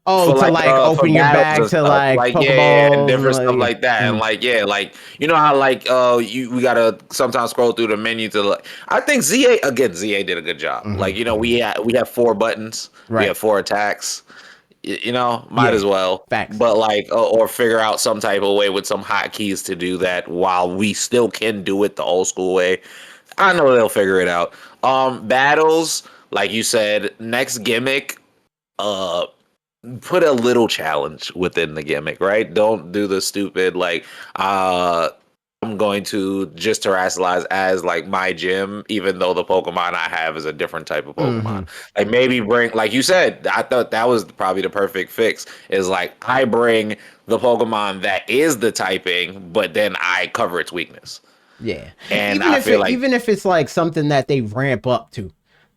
Oh, For to like like for open your battles bag and to stuff. like Like yeah, and Pokeballs and different like stuff yeah. like that. And Mm. like yeah, like you know how like we gotta sometimes scroll through the menu to like I think ZA did a good job. Like we have 4 buttons, we Right. have 4 attacks. Might Yeah. as well. Facts. But like or figure out some type of way with some hotkeys to do that while we still can do it the old school way. I know they'll figure it out. Battles. like you said, next gimmick, uh, put a little challenge within the gimmick, right? Don't do the stupid like I'm going to just terrestrialize as like my gym, even though the Pokemon I have is a different type of Mm-hmm. Pokemon. Like maybe bring, like you said, I thought that was probably the perfect fix. Is like I bring the Pokemon that is the typing, but then I cover its weakness. Yeah. And I feel like Even if it's like something that they ramp up to.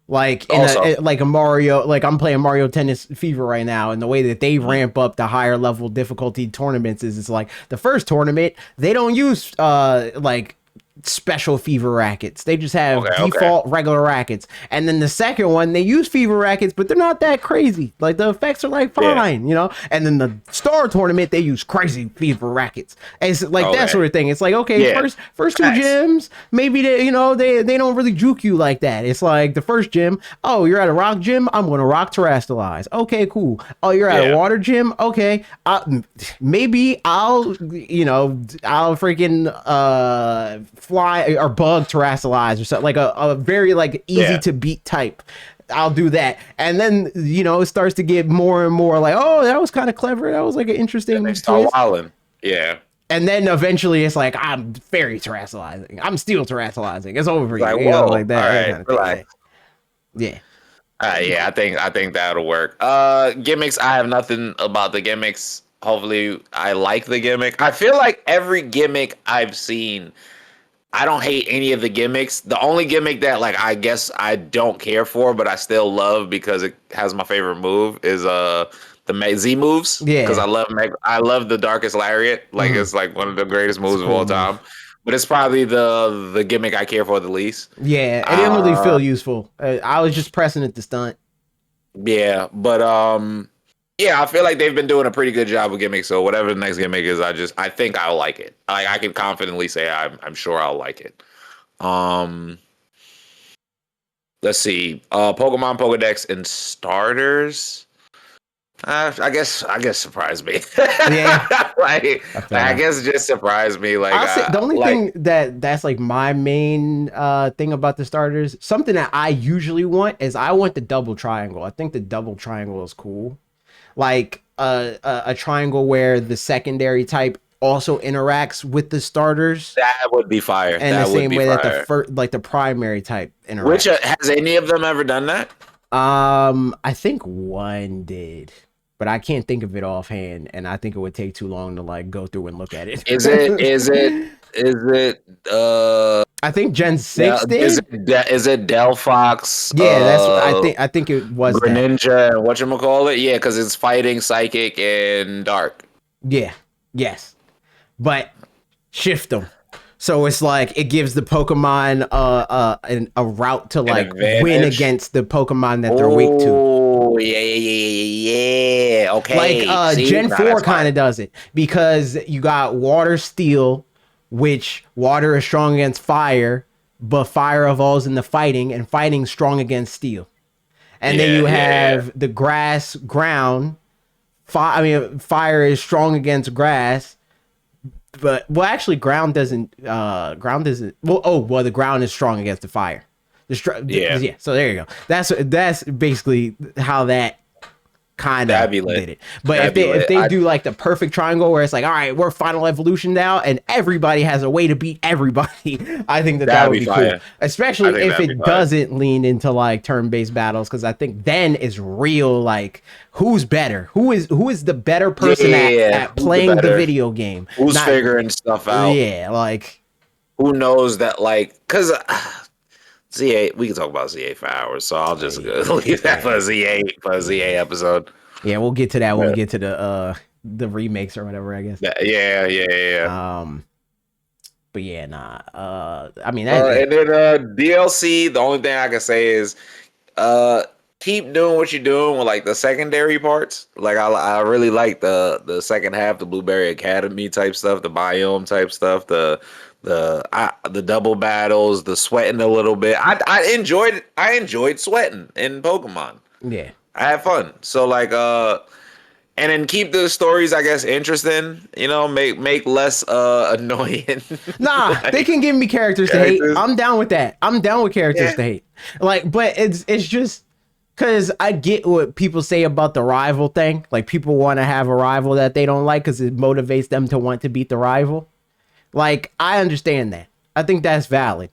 Like in also, like a Mario, like I'm playing Mario Tennis Fever right now, and the way that they mhm, ramp up the higher level difficulty tournaments is it's like the first tournament they don't use like special fever rackets. They just have okay, default regular rackets. And then the second one, they use fever rackets, but they're not that crazy. Like the effects are like yeah, fine, you know? And then the star tournament, they use crazy fever rackets. And it's like that okay, sort of thing. It's like, okay, yeah, first two facts, gyms, maybe they don't really juke you like that. It's like the first gym, oh, you're at a rock gym, I'm gonna rock terrestrialize. Okay, cool. Oh, you're at a yeah, water gym, okay. Maybe I'll freaking fly or bug terrestrialize or something like a very like easy yeah. to beat type. I'll do that. And then, it starts to get more and more like, oh, that was kind of clever. That was like an Then they interesting start twist. wilding. Yeah. And then eventually it's like, I'm fairy terrestrializing. I'm steel terrestrializing. It's over for It's you. like, Like whoa, all that right, kind of thing. relax. Yeah. Yeah. Yeah, I think that'll work. Gimmicks. I have nothing about the gimmicks. Hopefully, I like the gimmick. I feel like every gimmick I've seen, I don't hate any of the gimmicks. The only gimmick that, like, I guess I don't care for, but I still love because it has my favorite move is the Z moves, because Yeah. I love the Darkest Lariat. Like, Mm-hmm. it's like one of the greatest It's a moves of cool all time. move. But it's probably the gimmick I care for the least. Yeah. It didn't really Uh, feel useful. I was just pressing it to stunt. Yeah, but yeah, I feel like they've been doing a pretty good job with gimmicks. So whatever the next gimmick is, I think I'll like it. I can confidently say I'm sure I'll like it. Um, let's see. Pokemon Pokedex and starters. I guess surprise me. Yeah. I feel I that. guess just surprise me. I'll say the only Like thing that's like my main thing about the starters, something that I usually want is I want the double triangle. I think the double triangle is cool. Like a triangle where the secondary type also interacts with the starters that would be fire. and the That would same be way that the fire. first like the primary type Which interacts. has any of them ever done that? I think one did, but I can't think of it offhand, and I think it would take too long to like go through and look at it. Is it? Is it? Is it? I think Gen Yeah. 6 Is did. it? Is it Delphox? Yeah, that's I think it was that. Greninja and whatchamacallit? Yeah, because it's fighting Psychic and Dark. Yeah. Yes. But shift them. So it's like it gives the Pokemon a route to An like win advantage. against the Pokemon that they're weak to. Oh, yeah, yeah, yeah, yeah, yeah. Like Okay. See, Gen nah, 4 that's kind fire. of does it because you got Water Steel, which water is strong against fire, but fire evolves into fighting, and fighting strong against steel. And then Yeah, you yeah, yeah. have the grass ground. Fire is strong against grass, but well, actually, ground doesn't. Well, the ground is strong against the fire. Yeah. Yeah. So there you go. That's basically how that kind of That'd be lit. did it. But That'd be if lit. they do like the perfect triangle where it's like, all right, we're final evolution now, and everybody has a way to beat everybody, I think that That'd would be be cool. fire. I Especially think if that'd be it fire. doesn't lean into like turn-based battles, because I think then is real like who's better, who is the better person Yeah. at Who's the playing the better? video game. Who's Not figuring stuff out? yeah, like Who knows that? Like, because Z8, we can talk about Z8 for hours, so I'll just leave that for a Z8 episode. yeah, we'll get to that when we Yeah, get to the remakes or whatever, I guess. yeah, yeah, yeah. Um, but yeah, nah. I mean that. And then DLC. The only thing I can say is, keep doing what you're doing with like the secondary parts. Like I really like the second half, the Blueberry Academy type stuff, the biome type stuff, the double battles, the sweating a little bit. I enjoyed sweating in Pokemon. Yeah. I had fun. So like and then keep the stories, I guess, interesting. Make less annoying. Nah, they like can give me characters to hate. characters. I'm down with that. I'm down with characters Yeah. to hate. Like, but it's just Because I get what people say about the rival thing. Like people want to have a rival that they don't like because it motivates them to want to beat the rival. Like I understand that. I think that's valid.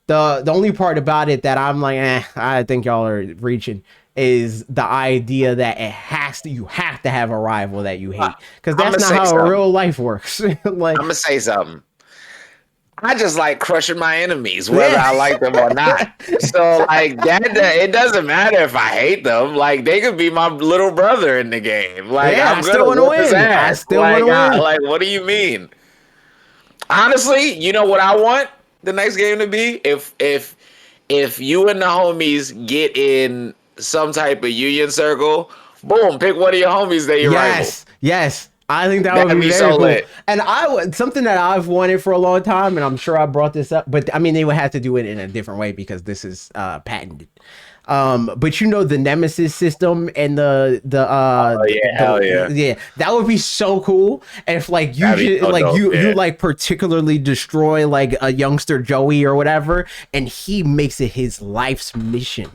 The only part about it that I'm like, I think y'all are reaching is the idea that you have to have a rival that you hate because I'm that's gonna not say how something. real life works. Like, I'm gonna say something. I just like crushing my enemies, whether yeah, I like them or not. So like that, it doesn't matter if I hate them. Like they could be my little brother in the game. Like yeah, I I'm still gonna want to whoop his win. I ass. still want to win. Like what do you mean? Honestly, you know what I want the next game to be? If you and the homies get in some type of union circle, boom, pick one of your homies that your rival. Yes, yes. I think that would That'd be be very so cool. lit. And I would something that I've wanted for a long time, and I'm sure I brought this up, but I mean they would have to do it in a different way because this is patented. But you know the Nemesis system and Oh yeah, hell yeah. yeah, that would be so cool. And if like you That'd be just so like dope. you Yeah. like particularly destroy like a youngster Joey or whatever, and he makes it his life's mission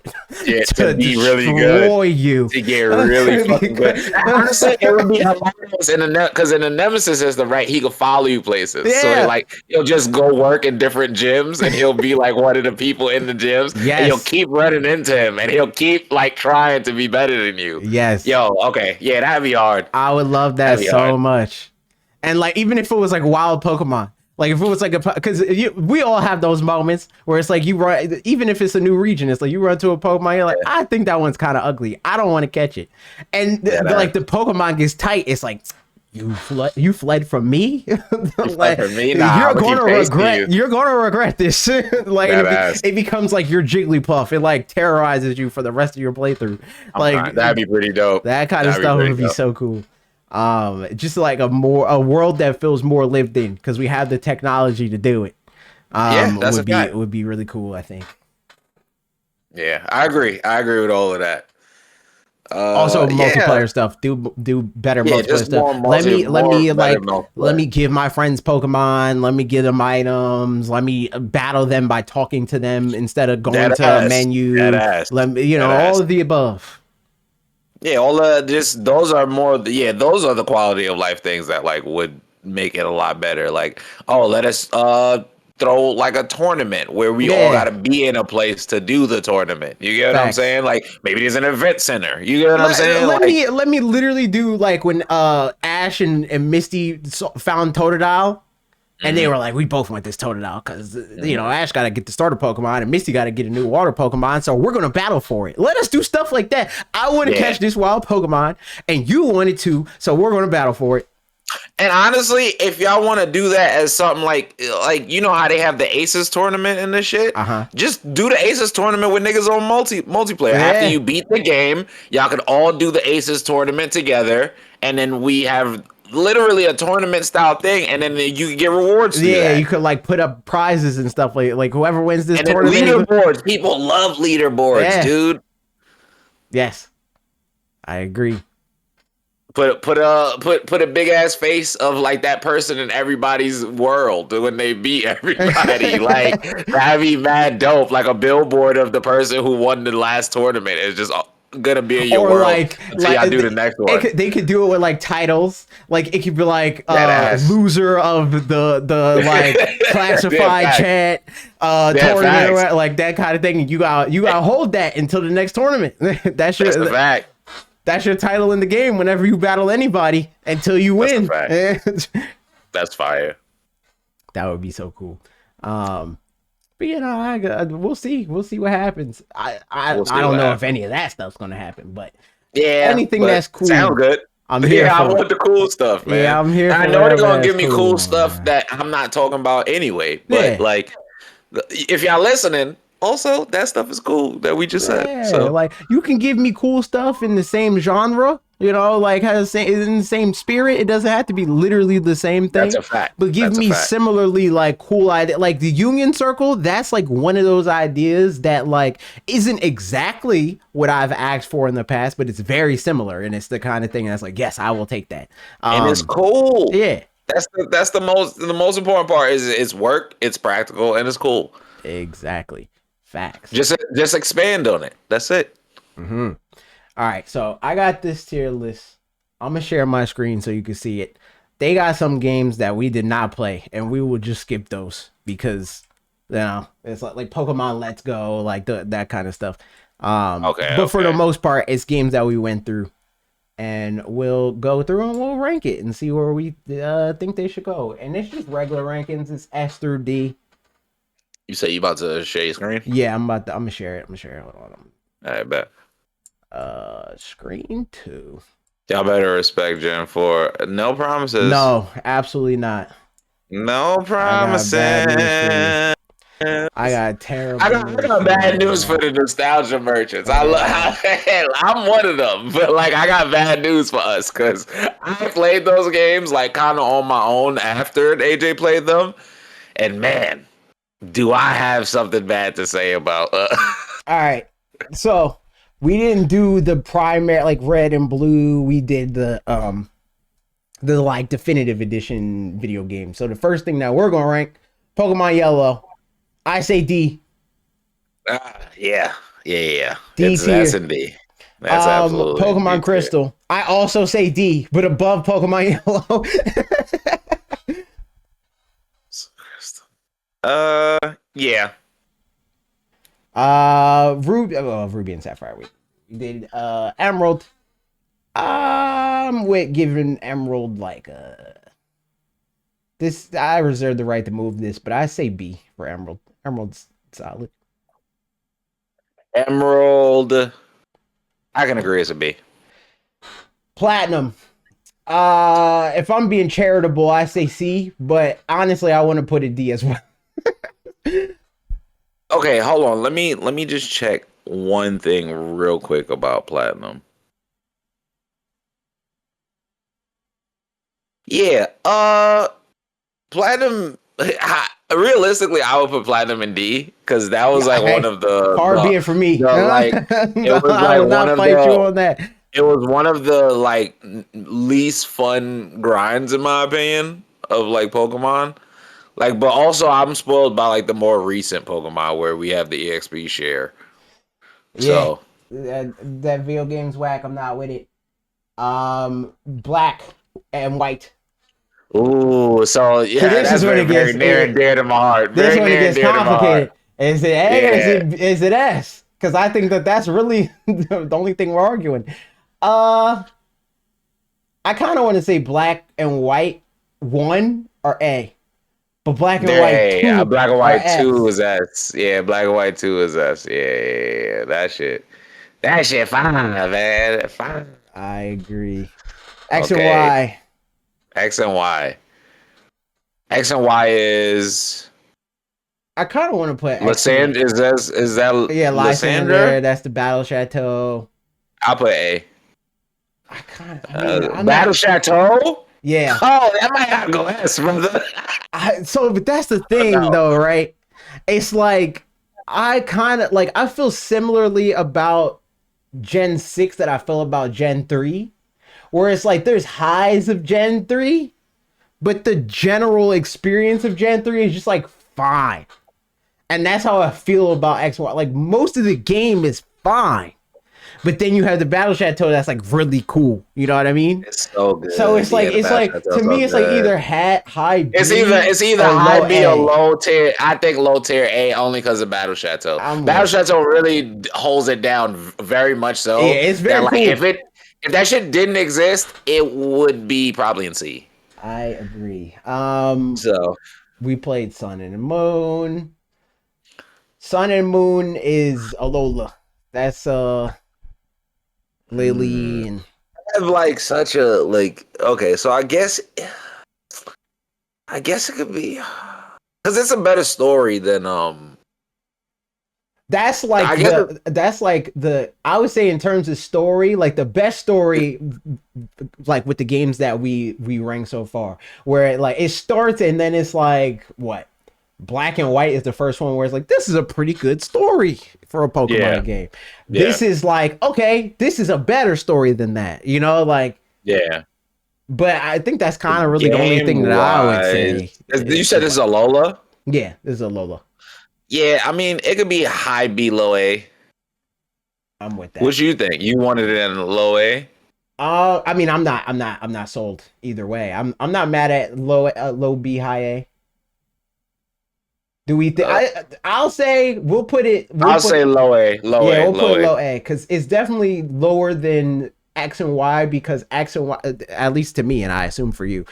Yeah, to to be really good. destroy you. To get really fucking good. Honestly, it would be hilarious in the because in the Nemesis system, right? He could follow you places. So Yeah. like he'll just go work in different gyms, and he'll be like one of the people in the gyms, and you'll Yes. keep running into him, and he'll keep like trying to be better than you. Yes. Yo, okay, yeah, that'd be hard. I would love that That'd be hard. so much. And like even if it was like wild Pokemon, like if it was like a because we all have those moments where it's like you run, even if it's a new region, it's like you run to a Pokemon, you're like, I think that one's kind of ugly. I don't want to catch it. And Yeah, like the Pokemon gets tight, it's like you fled from me. like Like for me, nah, I'm gonna keep chasing you. you're gonna regret this. Like That ass. it becomes like your Jigglypuff. It like terrorizes you for the rest of your playthrough. Like That'd be pretty dope. that kind of That'd be stuff pretty would be dope. so cool. Just like a world that feels more lived in because we have the technology to do it. Yeah, that's a Would be fact. would be really cool. I think. Yeah, I agree. I agree with all of that. Also, Yeah, multiplayer stuff. Do better yeah, multiplayer just stuff. more multi, Let more me better like let multiplayer. me give my friends Pokemon. Let me give them items. Let me battle them by talking to them instead of going Dead to a ass, dead menu. ass, Let me, dead all ass. of the above. Yeah, all just those are more. Yeah, those are the quality of life things that like would make it a lot better. Like, oh, let us throw like a tournament where we all got Yeah, to be in a place to do the tournament. You get what I'm facts. saying? Like maybe there's an event center. You get what I'm saying? Like, Let me literally do like when Ash and Misty found Totodile and they mhm, were like, we both want this Totodile because mhm. Ash got to get the starter Pokemon and Misty got to get a new water Pokemon, so we're gonna battle for it. Let us do stuff like that. I want to Yeah. catch this wild Pokemon and you wanted to, so we're gonna battle for it. And honestly, if y'all want to do that as something like you know how they have the Aces tournament and this shit, Uh-huh. just do the Aces tournament with niggas on multiplayer. After Yeah, you beat the game, y'all can all do the Aces tournament together, and then we have literally a tournament style thing, and then you can get rewards through yeah, you that. could like put up prizes and stuff like whoever wins this And then tournament is leaderboards, people love leaderboards, yeah, dude. yes, I agree. Put a big ass face of like that person in everybody's world when they beat everybody. Like that'd be mad dope. Like a billboard of the person who won the last tournament is just gonna be in your Or world until like y'all do the next one. they could do it with like titles. Like it could be like That ass. loser of the like Damn classified fact. chat Damn tournament or facts. like that kind of thing. And you got to hold that until the next tournament. That's a fact. That's your title in the game whenever you battle anybody until you That's a win. fact. that That's fire. would be so cool. But we'll see. We'll see what happens. We'll see I don't what know if happens. any of that stuff's gonna happen, but Yeah, anything but that's cool, sound good. I'm here Yeah, I for. want the cool stuff, Yeah, man. I'm here And I for know they're whatever gonna that's give me cool cool. stuff that I'm not talking about anyway. But Yeah, like, if y'all listening, also that stuff is cool that we just said. yeah. So Like you can give me cool stuff in the same genre, like has in the same spirit. It doesn't have to be literally the same that's thing, a fact. but give That's a me fact. similarly like cool idea. Like the Union Circle, that's like one of those ideas that like isn't exactly what I've asked for in the past, but it's very similar, and it's the kind of thing that's like, yes, I will take that. And it's cool. Yeah, That's the most important part is it's work, it's practical, and it's cool. exactly. Facts. Just expand on it. That's it. Mm-hmm. All right, so I got this tier list. I'm gonna share my screen so you can see it. They got some games that we did not play, and we will just skip those because it's like Pokemon Let's Go, like that kind of stuff. Okay, But for the okay. most part, it's games that we went through, and we'll go through and we'll rank it and see where we think they should go. And it's just regular rankings. It's S through D. You say you about to share your screen? Yeah, I'm gonna share it. I'm gonna share it. Hold on. I bet. Screen two. Y'all better respect Gen 4. No promises. No, absolutely not. No I got bad news for you. promises. I got I terrible got, I news got for you, bad news for bro. the nostalgia merchants. Yeah. I'm one of them, but like I got bad news for us because I played those games like kind of on my own after AJ played them, and man, do I have something bad to say about. All right. So we didn't do the primary like red and blue. We did the like definitive edition video game. So the first thing that we're gonna rank Pokemon Yellow. I say D. Yeah. D That's tier. in D. That's absolutely in D Pokemon tier. Crystal. I also say D, but above Pokemon Yellow. Yeah. Ruby and Sapphire. We did Emerald. With giving Emerald like a this. I reserve the right to move this, but I say B for Emerald. Emerald's solid. Emerald. I can agree it's a B. Platinum. If I'm being charitable, I say C, but honestly, I want to put it D as well. Okay, hold on. Let me just check one thing real quick about platinum. Yeah, platinum. Realistically, I would put platinum in D because that was like one Hey, of the far be the it for me. the like it was I like will one not of fight you the on that. it was one of the like least fun grinds in my opinion of like Pokemon. Like, but also I'm spoiled by like the more recent Pokemon where we have the EXP share. Yeah, So, that video game's whack. I'm not with it. Black and white. ooh, so So yeah, this that's is when it very gets near and dear to my heart. this Very when it near and gets dear to my heart. complicated. Is it A or Yeah. is it S? Because I think that's really the only thing we're arguing. Uh, I kind of want to say black and white one or A, but black and There, white hey, two black and are white two S. is S. Yeah, black and white two is S. Yeah. That shit fine, man. Fine. I agree. X and Okay. Y. X and Y. X and Y is I kind of want to put X and Lysandra. Is that yeah, Lysandra? Lysander. That's the Battle Chateau. I'll put A. I kind of. I mean, I'm Battle not. Chateau. Yeah. Oh, that might not go S, brother. But that's the Oh, thing, no. though, right? It's like I kind of like I feel similarly about Gen 6 that I feel about Gen 3, where it's like there's highs of Gen 3, but the general experience of Gen 3 is just like fine. And that's how I feel about X1. Like most of the game is fine. But then you have the Battle Chateau that's like really cool. You know what I mean? It's so So good. Yeah, the it's Battle like Chateau to is so me it's like good. either high It's B either or high low B or A. low tier. I think low tier A only because of Battle Chateau. I'm Battle with it. Chateau really holds it down very much Yeah, so it's that very like cool. if that shit didn't exist, it would be probably in C. I agree. So We played Sun and Moon. Sun and Moon is Alola. That's hmm, Lily and I have like such a like okay, so I guess it could be because it's a better story than I guess that's like the I would say in terms of story, like the best story like with the games that we rank so far, where it starts and then it's like what Black and White is the first one where it's like this is a pretty good story for a yeah Pokemon game. yeah This is like okay, this is a better story than that, you know, like. yeah. But I think that's kind of really the only Game thing that I would wise, say you is said this is a Lola. yeah, this is a Lola. Yeah, I mean, it could be high B, low A. I'm with that. What you think? You wanted it in low A? I mean, I'm not sold either way. I'm not mad at low B, high A. Do we? Uh, I'll say we'll put it. We'll I'll put say low A, low Yeah, A, we'll put low it A. low A because it's definitely lower than X and Y because X and Y, at least to me, and I assume for you,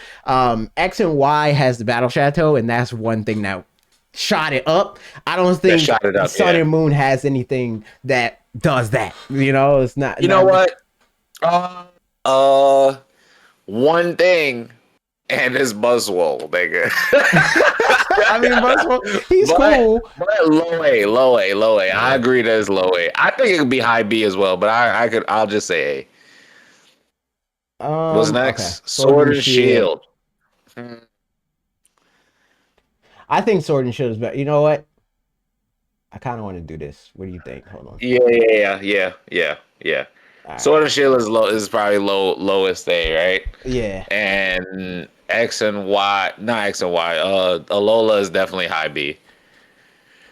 X and Y has the Battle Chateau, and that's one thing that shot it up. I don't That think shot it up. Sun Yeah. and Moon has anything that does that. You know, it's not. You know not what? Uh, uh, One thing, and it's Buzzwole, nigga. I mean, Muscle, he's but cool. but low A, low A, low A. I Yeah. agree that it's low A. I think it could be high B as well, but I'll just say A. What's Okay. next? Sword Sword and and Shield. Shield. Hmm. I think Sword and Shield is better. You know what? I kind of want to do this. What do you think? Hold on. Yeah. All right. Sword and Shield is probably lowest A, right? Yeah. And X and Y, not X and Y. Alola is definitely high B.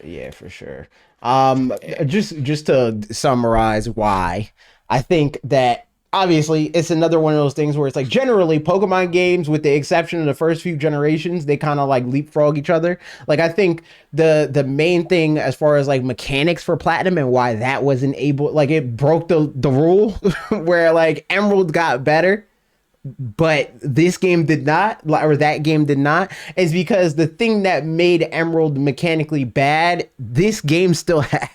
Yeah, for sure. Just to summarize why, I think that obviously it's another one of those things where it's like generally Pokemon games, with the exception of the first few generations, they kind of like leapfrog each other. Like I think the main thing as far as like mechanics for Platinum and why that wasn't able, like it broke the rule where like Emerald got better but this game did not, or that game did not, is because the thing that made Emerald mechanically bad, this game still has.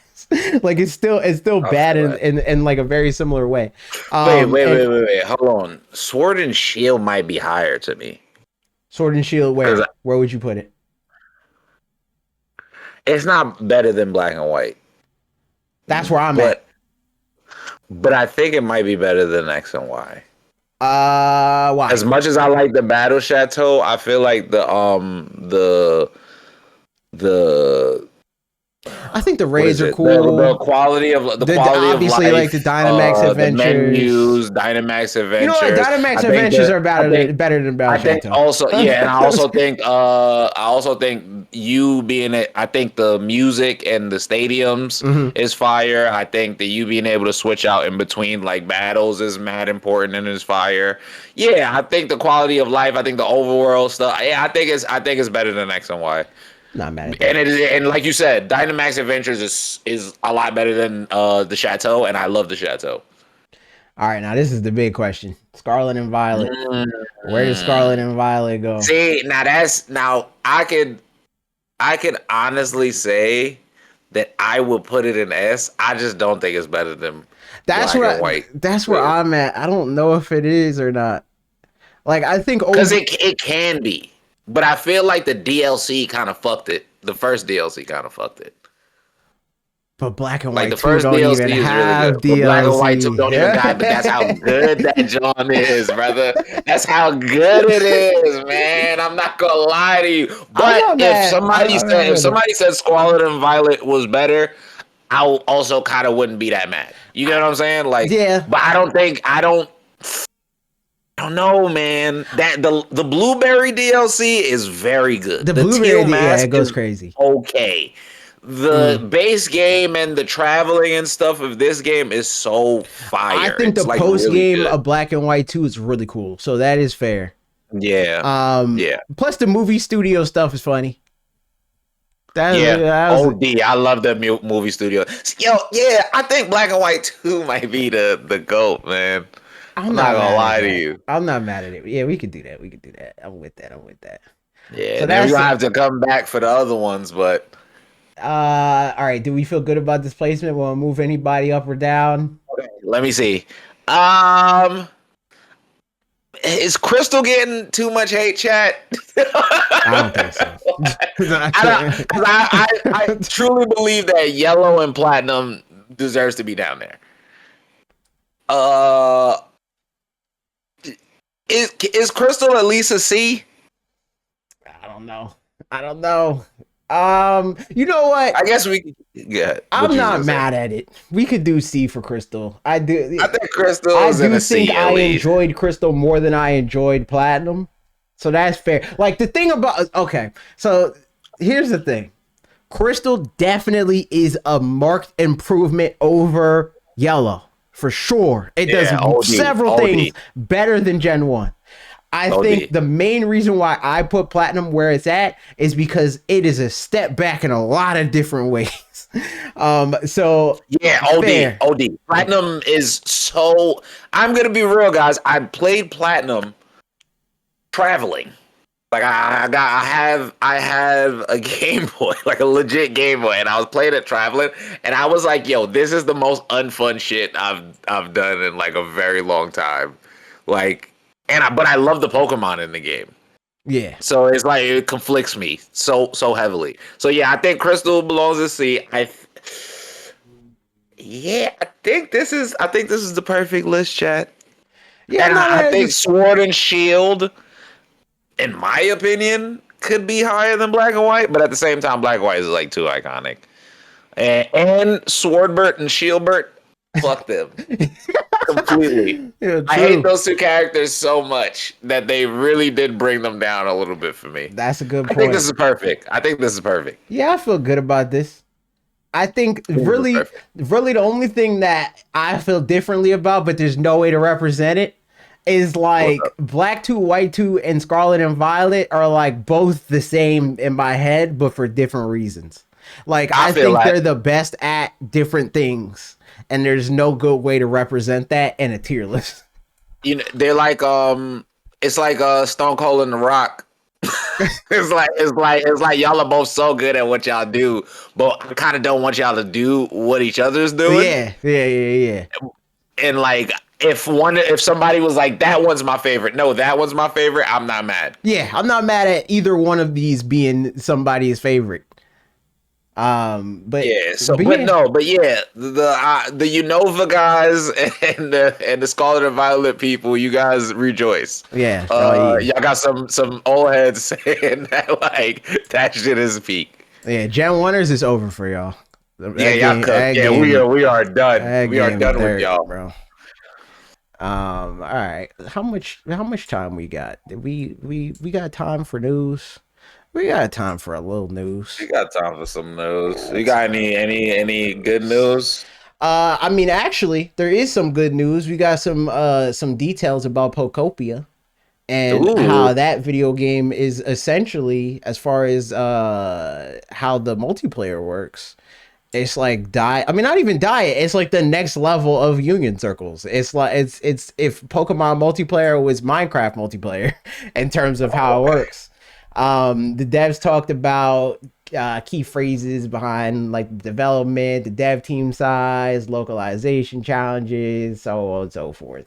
Like it's still I bad feel in, that. in like a very similar way. And Wait. Hold on. Sword and Shield might be higher to me Sword and Shield, because where would you put it? it's not better than Black and White, That's where I'm at. but I think it might be better than X and Y. Why? As much as I like the Battle Chateau, I feel like the I think the what raids is are it? The cool. quality of Obviously like the life, Dynamax the adventures. menus, Dynamax You know what? adventures. Dynamax I think adventures are I think better than Battle I think Chateau. also, yeah, and I also think you being it, I think the music and the stadiums Hmm. is fire. I think that you being able to switch out in between like battles is mad important and is fire. Yeah, I think the quality of life, I think the overworld stuff. Yeah, I think it's better than X and Y. Not mad at And that. it is, and like you said, Dynamax Adventures is a lot better than the Chateau, and I love the Chateau. All right, now this is the big question. Scarlet and Violet. Where does Scarlet Mm. and Violet go? See, now I could honestly say that I would put it in S. I just don't think it's better than Black and White. That's where I'm at. I don't know if it is or not. Like I think Because over it can be. But I feel like the DLC kind of fucked it. The first DLC kind of fucked it. but Black and Like White the 2 first don't even DLC is really good. have But Black and White 2 DLC. don't even got, but that's how good that John is, brother. That's how good it is, man. I'm not gonna lie to you. I'm But not mad. I'm not if mad at it. somebody said Scarlet and Violet was better, I also kind of wouldn't be that mad. You get what I'm saying? Like, Yeah, but I don't know, man. That the blueberry DLC is very good. the The blueberry. teal Yeah, mask it goes is crazy. okay. The Mm. base game and the traveling and stuff of this game is so I fire. think the It's like post really game good. of Black and White 2 is really cool. So that is fair. Yeah. Yeah. Plus the movie studio stuff is funny. Yeah. That was OD. I love that movie studio. Yo, yeah, I think Black and White 2 might be the GOAT, man. I'm I'm not not gonna mad at lie to that. you. I'm not mad at it. Yeah, we could do that. We could do that. I'm with that. I'm with that. Yeah, So and then we're that's gonna have to come back for the other ones, but all right. Do we feel good about this placement? Will it move anybody up or down? okay, let me see. Um is Crystal getting too much hate, chat? I don't think so. I don't, because I truly believe that yellow and platinum deserves to be down there. Uh, is Crystal at least a C? I don't know. I don't know. You know what? I guess we. Yeah, what I'm you was not gonna say? mad at it. We could do C for Crystal. I do. I think Crystal I is in do a think C at I least. enjoyed Crystal more than I enjoyed Platinum. So that's fair. Like the thing about okay, so here's the thing. Crystal definitely is a marked improvement over Yellow, for sure. It does Yeah, OD, several things OD, better than Gen 1. I think OD. the main reason why I put Platinum where it's at is because it is a step back in a lot of different ways. So Yeah, OD, fair. OD. Platinum is so. I'm gonna be real, guys. I played Platinum traveling. Like I have a Game Boy, like a legit Game Boy, and I was playing it traveling, and I was like, "Yo, this is the most unfun shit I've done in like a very long time." Like, but I love the Pokemon in the game, Yeah. so it's like it conflicts me so heavily. So yeah, I think Crystal belongs to C. Yeah, I think this is the perfect list, chat, Yeah, and I'm not I mad at think this. Sword and Shield, in my opinion, could be higher than Black and White, but at the same time, Black and White is like too iconic. And Swordbert and Shieldbert, fuck them completely. Yeah, I hate true. those two characters so much that they really did bring them down a little bit for me. That's a good I think this point. is perfect. I think this is perfect. Yeah, I feel good about this. I think I think this is really, perfect. really the only thing that I feel differently about, but there's no way to represent it, is What's like up? Black 2, White 2, and Scarlet and Violet are like both the same in my head, but for different reasons. Like I I feel think like they're the best at different things, and there's no good way to represent that in a tier list. they're like it's like Stone Cold and The Rock. It's like y'all are both so good at what y'all do, but I kind of don't want y'all to do what each other's doing. Yeah, yeah, yeah, yeah. And like if somebody was like that one's my favorite, no, that one's my favorite, I'm not mad. Yeah, I'm not mad at either one of these being somebody's favorite. Um, but Yeah. So, but but yeah, no, but yeah, the Unova guys and the Scarlet and Violet people, you guys rejoice. yeah. Oh yeah. Y'all got some old heads saying that like that shit is peak. Yeah, Gen Oneers is over for y'all. Yeah, y'all cooked. That Yeah, we are game, we are done. that We are game, done with dirt, y'all. bro. All right. How much time we got? We got time for news. We got time for a little news. We got time for some news. Yeah, You got time for any good news. news? I mean, actually, there is some good news. We got some details about Pokopia and Ooh, how that video game is essentially, as far as how the multiplayer works, it's like die. I mean, not even diet. It's like the next level of union circles. It's like it's if Pokemon multiplayer was Minecraft multiplayer in terms of how it okay. works. The devs talked about key phrases behind like development, the dev team size, localization challenges, so on and so forth.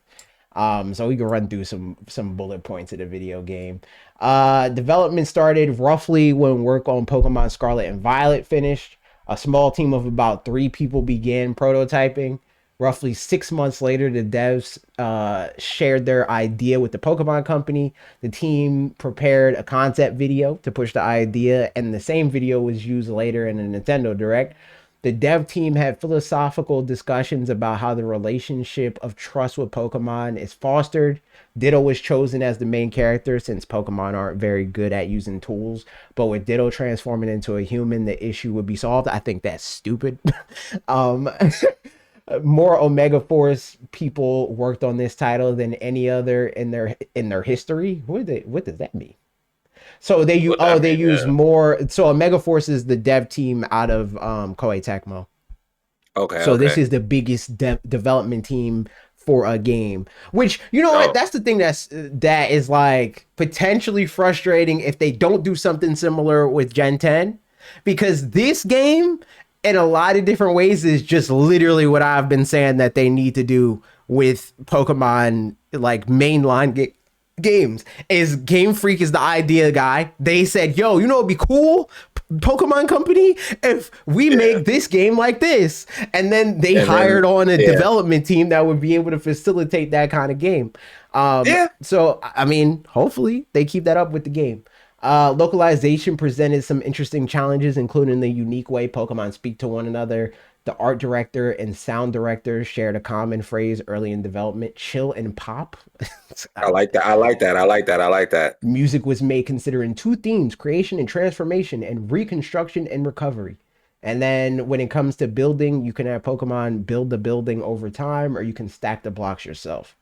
So we can run through some bullet points of the video game. Development started roughly when work on Pokemon Scarlet and Violet finished. A small team of about 3 people began prototyping. Roughly 6 months later, the devs shared their idea with the Pokemon Company. The team prepared a concept video to push the idea, and the same video was used later in a Nintendo Direct. The dev team had philosophical discussions about how the relationship of trust with Pokemon is fostered. Ditto was chosen as the main character since Pokemon aren't very good at using tools. But with Ditto transforming into a human, the issue would be solved. I think that's stupid. um, More Omega Force people worked on this title than any other in their history. What does that mean? So What that they mean? use Yeah. more. So Omega Force is the dev team out of Koei Tecmo. Okay, So this okay. is the biggest development team for a game. Which, you know what? Oh, That's the thing that is like potentially frustrating if they don't do something similar with Gen 10, because this game in a lot of different ways is just literally what I've been saying that they need to do with Pokemon like mainline games. Is Game Freak is the idea guy. They said, "Yo, you know it'd be cool, Pokemon Company, if we yeah. make this game like this." And then they And then hired on a yeah. development team that would be able to facilitate that kind of game. Yeah. So I mean, hopefully they keep that up with the game. Localization presented some interesting challenges, including the unique way Pokemon speak to one another. The art director and sound director shared a common phrase early in development: chill and pop. I like that. I like that. I like that. I like that. Music was made considering 2 themes: creation and transformation, and reconstruction and recovery. And then when it comes to building, you can have Pokemon build the building over time, or you can stack the blocks yourself.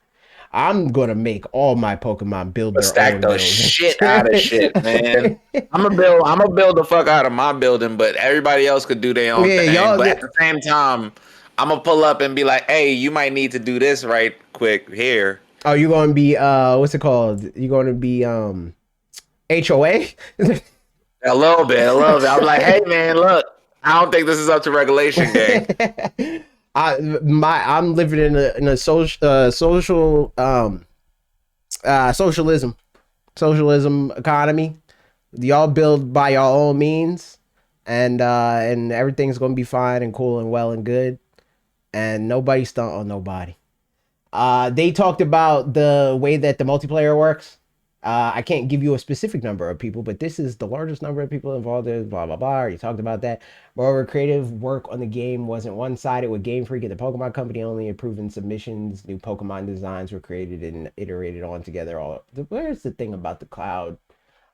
I'm gonna make all my Pokemon build But their stack own the buildings. shit out of shit, man. I'm gonna build the fuck out of my building, but everybody else could do their own Yeah, thing. y'all. But at the same time, I'm gonna pull up and be like, "Hey, you might need to do this right quick here." Oh, you gonna be what's it called? You gonna be HOA? A little bit. I'm like, "Hey, man, look, I don't think this is up to regulation, gang." I'm living in a socialism economy. Y'all build by your own means, and everything's gonna be fine and cool and well and good, and nobody stunt on nobody. They talked about the way that the multiplayer works. I can't give you a specific number of people, but this is the largest number of people involved in blah blah blah. You talked about that. Moreover, creative work on the game wasn't one-sided with Game Freak and the Pokemon Company only improving submissions. New Pokemon designs were created and iterated on together. Where's the thing about the cloud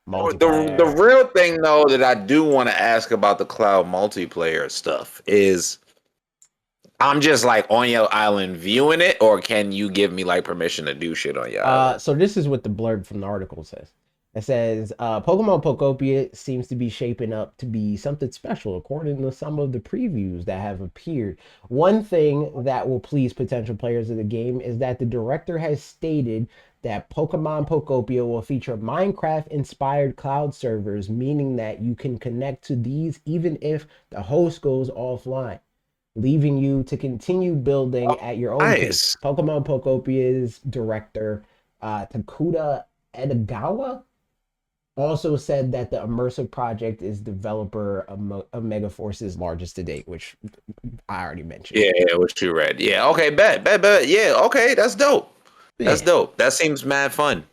The multiplayer? real thing though that I do want to ask about the cloud multiplayer stuff is I'm just like on your island viewing it, or can you give me like permission to do shit on your island? So this is what the blurb from the article says. It says, Pokemon Pokopia seems to be shaping up to be something special, according to some of the previews that have appeared. One thing that will please potential players of the game is that the director has stated that Pokemon Pokopia will feature Minecraft-inspired cloud servers, meaning that you can connect to these even if the host goes offline, leaving you to continue building at your own pace. Nice. Pokemon Pokopia's director, Takuda Edogawa, also said that the immersive project is developer of Megaforce's largest to date, which I already mentioned. Yeah, what you read. Yeah, okay, bet. Yeah, okay, that's dope. That's Yeah. dope. That seems mad fun.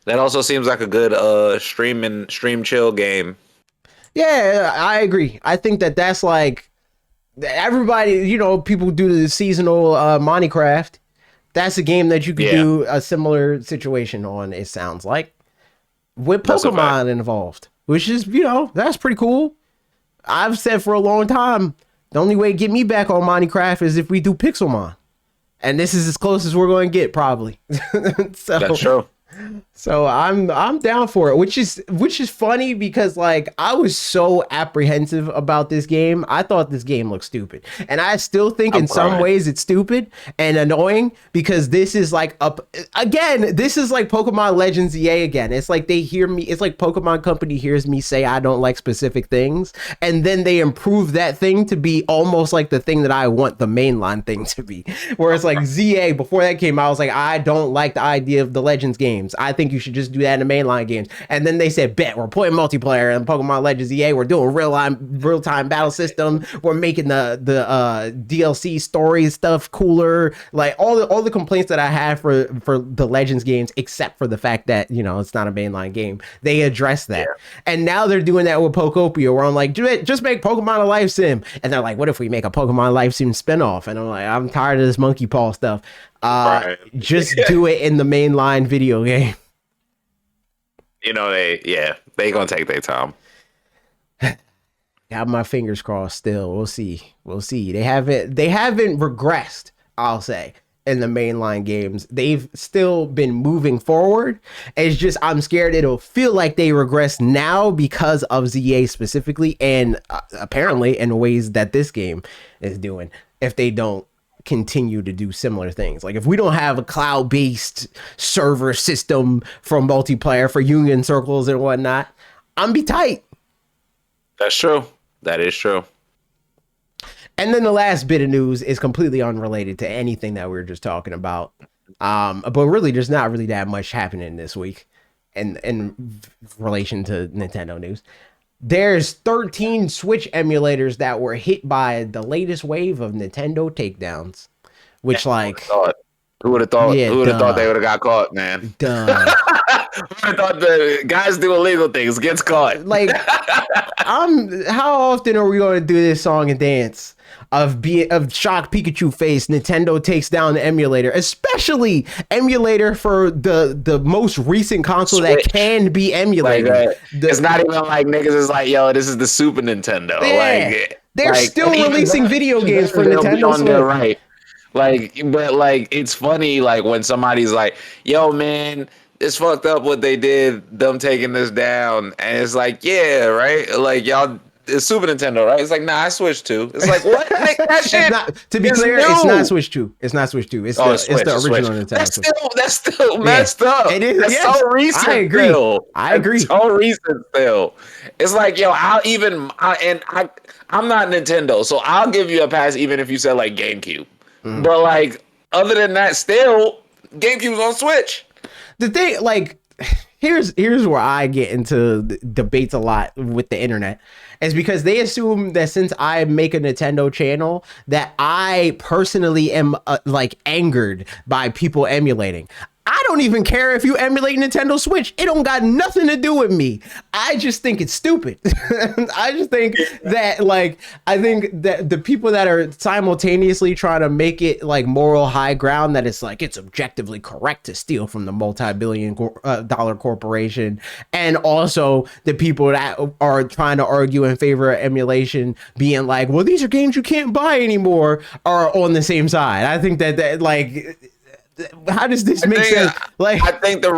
That also seems like a good stream chill game. Yeah, I agree. I think that that's like everybody, people do the seasonal Minecraft. That's a game that you could Yeah, do a similar situation on, it sounds like, with that's a fact. Pokemon involved, which is, that's pretty cool. I've said for a long time, the only way to get me back on Minecraft is if we do Pixelmon. And this is as close as we're going to get, probably. That's so true. so I'm down for it, which is funny because like I was so apprehensive about this game. I thought this game looked stupid, and I still think I'm in some crying. ways it's stupid and annoying because this is like up again. This is like Pokemon Legends EA again. It's like they hear me. It's like Pokemon Company hears me say I don't like specific things, and then they improve that thing to be almost like the thing that I want the mainline thing to be. Where it's like ZA before that came out, I was like I don't like the idea of the Legends games. I think you should just do that in the mainline games. And then they said, bet we're putting multiplayer in Pokemon Legends EA. We're doing real time battle system. We're making the DLC story stuff cooler. Like all the complaints that I had for the Legends games, except for the fact that it's not a mainline game. They addressed that, and now they're doing that with Pokopia, where I'm like, just make Pokemon a life sim. And they're like, what if we make a Pokemon life sim spinoff? And I'm like, I'm tired of this monkey paw stuff. Right. Just do it in the mainline video game. They gonna take their time. Got my fingers crossed still. We'll see. They haven't regressed, I'll say, in the mainline games. They've still been moving forward. It's just I'm scared it'll feel like they regress now because of ZA specifically, and apparently in ways that this game is doing, if they don't continue to do similar things. Like if we don't have a cloud-based server system for multiplayer for union circles and whatnot, I'm be tight. That's true. That is true. And then the last bit of news is completely unrelated to anything that we were just talking about. But really there's not really that much happening this week in relation to Nintendo news. There's 13 Switch emulators that were hit by the latest wave of Nintendo takedowns, which Who would have thought? yeah, Who would have thought duh, they would have got caught, man? duh. Who would have thought the guys do illegal things gets caught? Like, how often are we going to do this song and dance of shock Pikachu face? Nintendo takes down the emulator, especially emulator for the most recent console Switch. that can be emulated. It's not even like niggas is like, yo, this is the Super Nintendo. Yeah. Like, They're Like, and still even releasing video games for they'll be Nintendo on there, Switch. right? Like, but like, it's funny, like when somebody's like, "Yo, man, it's fucked up what they did, them taking this down," and it's like, "Yeah, right." Like y'all, it's Super Nintendo, right? It's like, "Nah, I switched to." It's like, what? Like, that It's shit not. To be is clear, it's not new. Switch Two. It's not Switch Two. It's Oh, the it's Switch. original Nintendo Switch. That's still Yeah, messed up. it is. That's so Yes, I recent agree. still. I That's agree. so recent still. It's like, yo, I'm not Nintendo, so I'll give you a pass even if you said like GameCube. Mm. But like, other than that, still GameCube's on Switch. The thing, like, here's where I get into debates a lot with the internet, is because they assume that since I make a Nintendo channel, that I personally am like angered by people emulating. I don't even care if you emulate Nintendo Switch. It don't got nothing to do with me. I just think it's stupid. I just think that, like, I think that the people that are simultaneously trying to make it like moral high ground, that it's like it's objectively correct to steal from the multi-billion dollar corporation, and also the people that are trying to argue in favor of emulation being like, well, these are games you can't buy anymore, are on the same side. I think that like, how does this make sense? Like, I think the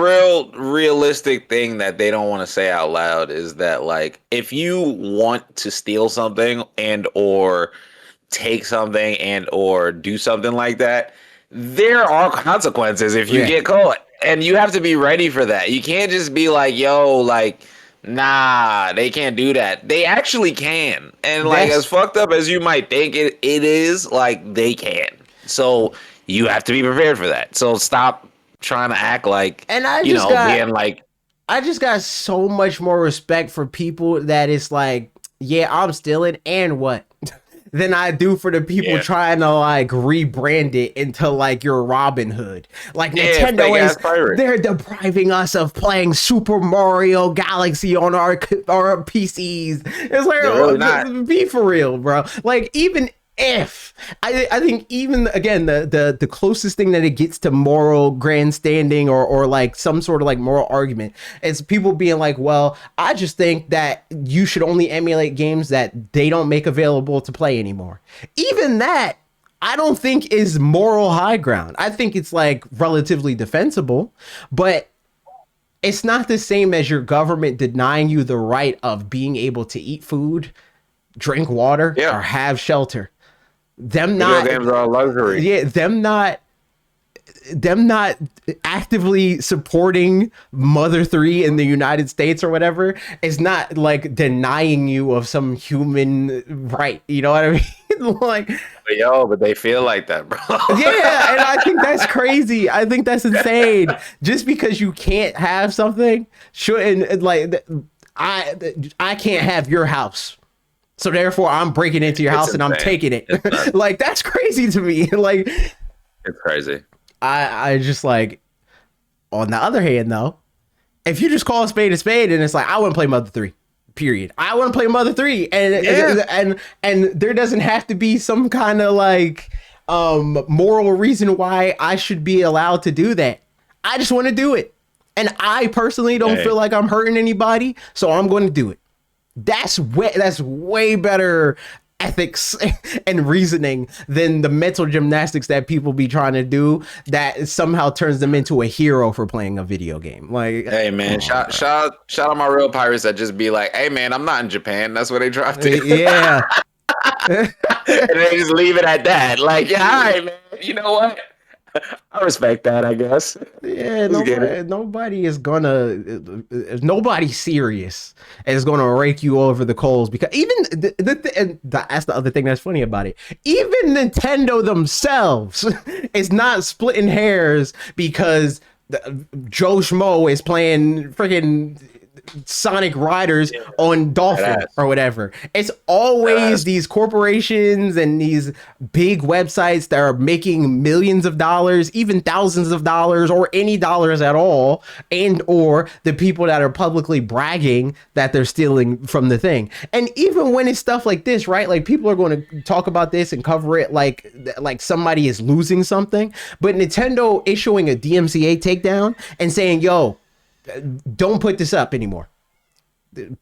realistic thing that they don't want to say out loud is that, like, if you want to steal something and or take something and or do something like that, there are consequences if you yeah, get caught, and you have to be ready for that. You can't just be like, yo, like, nah, they can't do that. They actually can. And like, as that's fucked up as you might think it is, like, they can. So you have to be prepared for that. So stop trying to act like, and being like, I just got so much more respect for people that it's like, yeah, I'm stealing and what? Than I do for the people yeah, trying to like rebrand it into like your Robin Hood. Like yeah, fake Nintendo ass is, pirate. they're depriving us of playing Super Mario Galaxy on our PCs. It's They're really not. like, be for real, bro. Like, even if I think, even again, the closest thing that it gets to moral grandstanding or like some sort of like moral argument is people being like, well, I just think that you should only emulate games that they don't make available to play anymore. Even that, I don't think is moral high ground. I think it's like relatively defensible, but it's not the same as your government denying you the right of being able to eat food, drink water, Yeah, or have shelter. Them video not, games are a luxury. yeah, them not actively supporting Mother 3 in the United States or whatever is not like denying you of some human right. You know what I mean? Like, But they feel like that, bro. yeah, and I think that's crazy. I think that's insane. Just because you can't have something shouldn't, like, I can't have your house. So therefore, I'm breaking into your house and I'm insane. taking it. Like, that's crazy to me. Like, It's crazy. I just like, on the other hand, though, if you just call a spade and it's like, I want to play Mother 3, period. I want to play Mother 3. And there doesn't have to be some kind of like moral reason why I should be allowed to do that. I just want to do it. And I personally don't feel like I'm hurting anybody, so I'm going to do it. That's way better ethics and reasoning than the mental gymnastics that people be trying to do that somehow turns them into a hero for playing a video game. Like, hey man, shout out my real pirates that just be like, hey man, I'm not in Japan. That's where they dropped it. Yeah. And they just leave it at that. Like, yeah, all right, man. You know what? I respect that, I guess. Yeah, Let's get it. nobody is gonna, nobody serious is gonna rake you over the coals, because even that's the other thing that's funny about it. Even Nintendo themselves is not splitting hairs because Joe Schmo is playing freaking Sonic Riders on Dolphin or whatever. It's always these corporations and these big websites that are making millions of dollars, even thousands of dollars, or any dollars at all, and or the people that are publicly bragging that they're stealing from the thing. And even when it's stuff like this, right? Like, people are going to talk about this and cover it like somebody is losing something, but Nintendo issuing a DMCA takedown and saying, yo, don't put this up anymore.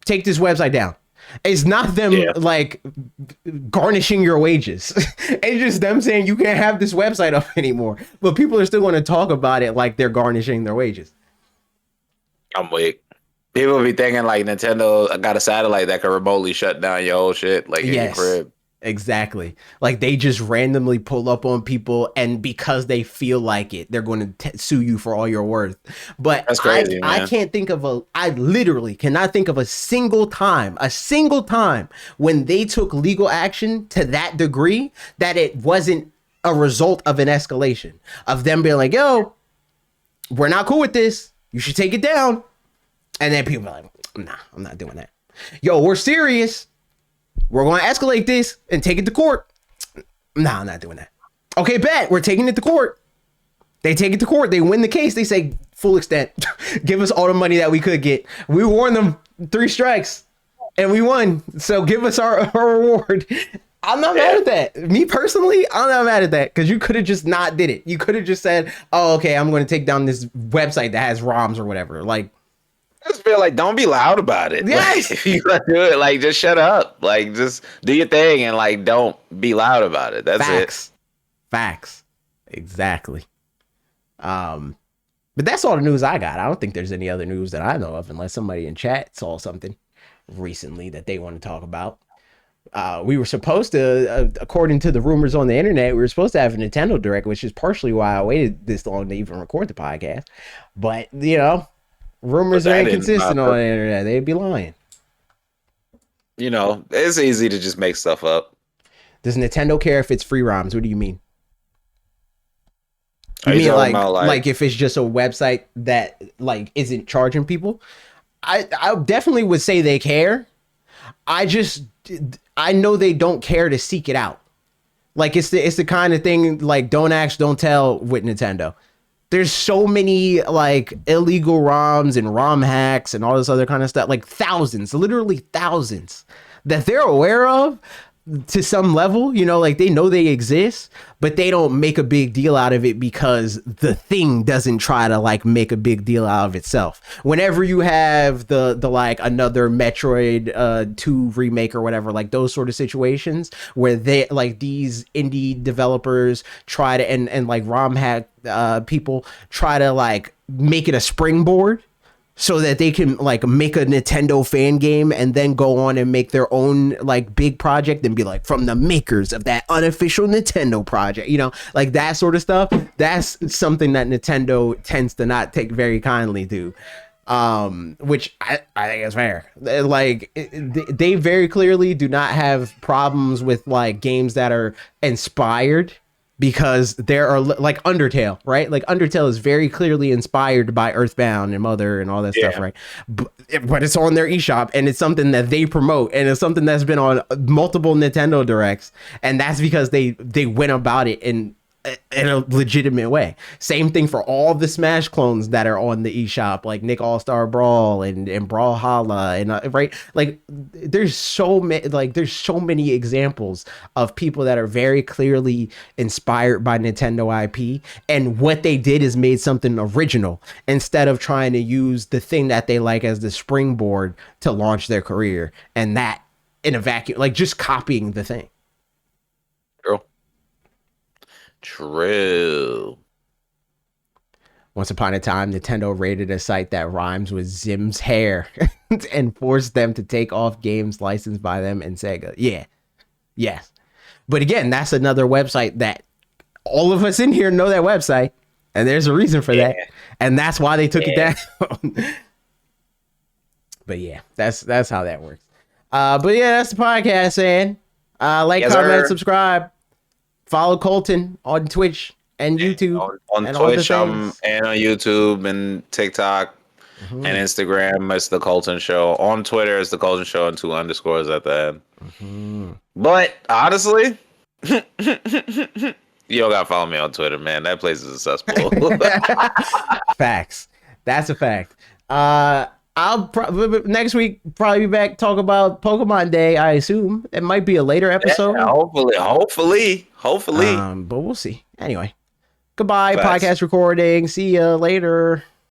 Take this website down. It's not them Yeah, like garnishing your wages. It's just them saying you can't have this website up anymore. But people are still going to talk about it like they're garnishing their wages. I'm weak. People be thinking like Nintendo got a satellite that can remotely shut down your whole shit, like in your Yes, crib. exactly. Like they just randomly pull up on people, and because they feel like it, they're going to sue you for all your worth. But That's crazy, I man. can't think of I literally cannot think of a single time when they took legal action to that degree that it wasn't a result of an escalation of them being like, yo, we're not cool with this. You should take it down. And then people are like, nah, I'm not doing that. Yo, we're serious. We're going to escalate this and take it to court. Nah, I'm not doing that. Okay, bet. We're taking it to court. They take it to court. They win the case. They say, full extent. Give us all the money that we could get. We warned them 3 strikes and we won. So give us our reward. I'm not mad at that. Me personally, I'm not mad at that because you could have just not did it. You could have just said, oh, okay, I'm going to take down this website that has ROMs or whatever. Like, I just feel like don't be loud about it. yes. Like, if you gonna do it, like just shut up. Like just do your thing and like don't be loud about it. That's Facts. Facts. Exactly. But that's all the news I got. I don't think there's any other news that I know of unless somebody in chat saw something recently that they want to talk about. We were supposed to, according to the rumors on the internet, we were supposed to have a Nintendo Direct, which is partially why I waited this long to even record the podcast. But, you know, rumors are inconsistent on the internet. They'd be lying. You know, it's easy to just make stuff up. Does Nintendo care if it's free ROMs? What do you mean? You Are you mean talking like, about, like if it's just a website that like isn't charging people? I definitely would say they care. I know they don't care to seek it out. Like it's the kind of thing like don't ask, don't tell with Nintendo. There's so many like illegal ROMs and ROM hacks and all this other kind of stuff, like thousands, literally thousands that they're aware of to some level, you know, like they know they exist, but they don't make a big deal out of it because the thing doesn't try to like make a big deal out of itself. Whenever you have the like another Metroid 2 remake or whatever, like those sort of situations where they like these indie developers try to and like ROM hack people try to like make it a springboard so that they can like make a Nintendo fan game and then go on and make their own like big project and be like from the makers of that unofficial Nintendo project, you know, like that sort of stuff. That's something that Nintendo tends to not take very kindly to, which I think is fair. Like they very clearly do not have problems with like games that are inspired, because there are like Undertale, right? Like Undertale is very clearly inspired by Earthbound and Mother and all that stuff, right? But it's on their eShop and it's something that they promote and it's something that's been on multiple Nintendo Directs, and that's because they went about it in a legitimate way. Same thing for all the Smash clones that are on the eShop, like Nick All-Star Brawl and Brawlhalla and right, like there's so many examples of people that are very clearly inspired by Nintendo IP, and what they did is made something original instead of trying to use the thing that they like as the springboard to launch their career, and that in a vacuum, like just copying the thing. True. Once upon a time, Nintendo raided a site that rhymes with Zim's hair and forced them to take off games licensed by them and Sega. Yeah. Yes. But again, that's another website that all of us in here know that website, and there's a reason for that. And that's why they took it down. But yeah, that's how that works. But yeah, that's the podcast, man. Like, comment, subscribe. Follow Colton on Twitch and YouTube. On and Twitch and on YouTube and TikTok and Instagram. It's The Colton Show. On Twitter, it's The Colton Show and 2 underscores at the end. But honestly, you don't got to follow me on Twitter, man. That place is a cesspool. Facts. That's a fact. I'll next week probably be back talk about Pokemon Day. I assume it might be a later episode. Yeah, hopefully. But we'll see. Anyway, goodbye. Facts. Podcast recording. See ya later.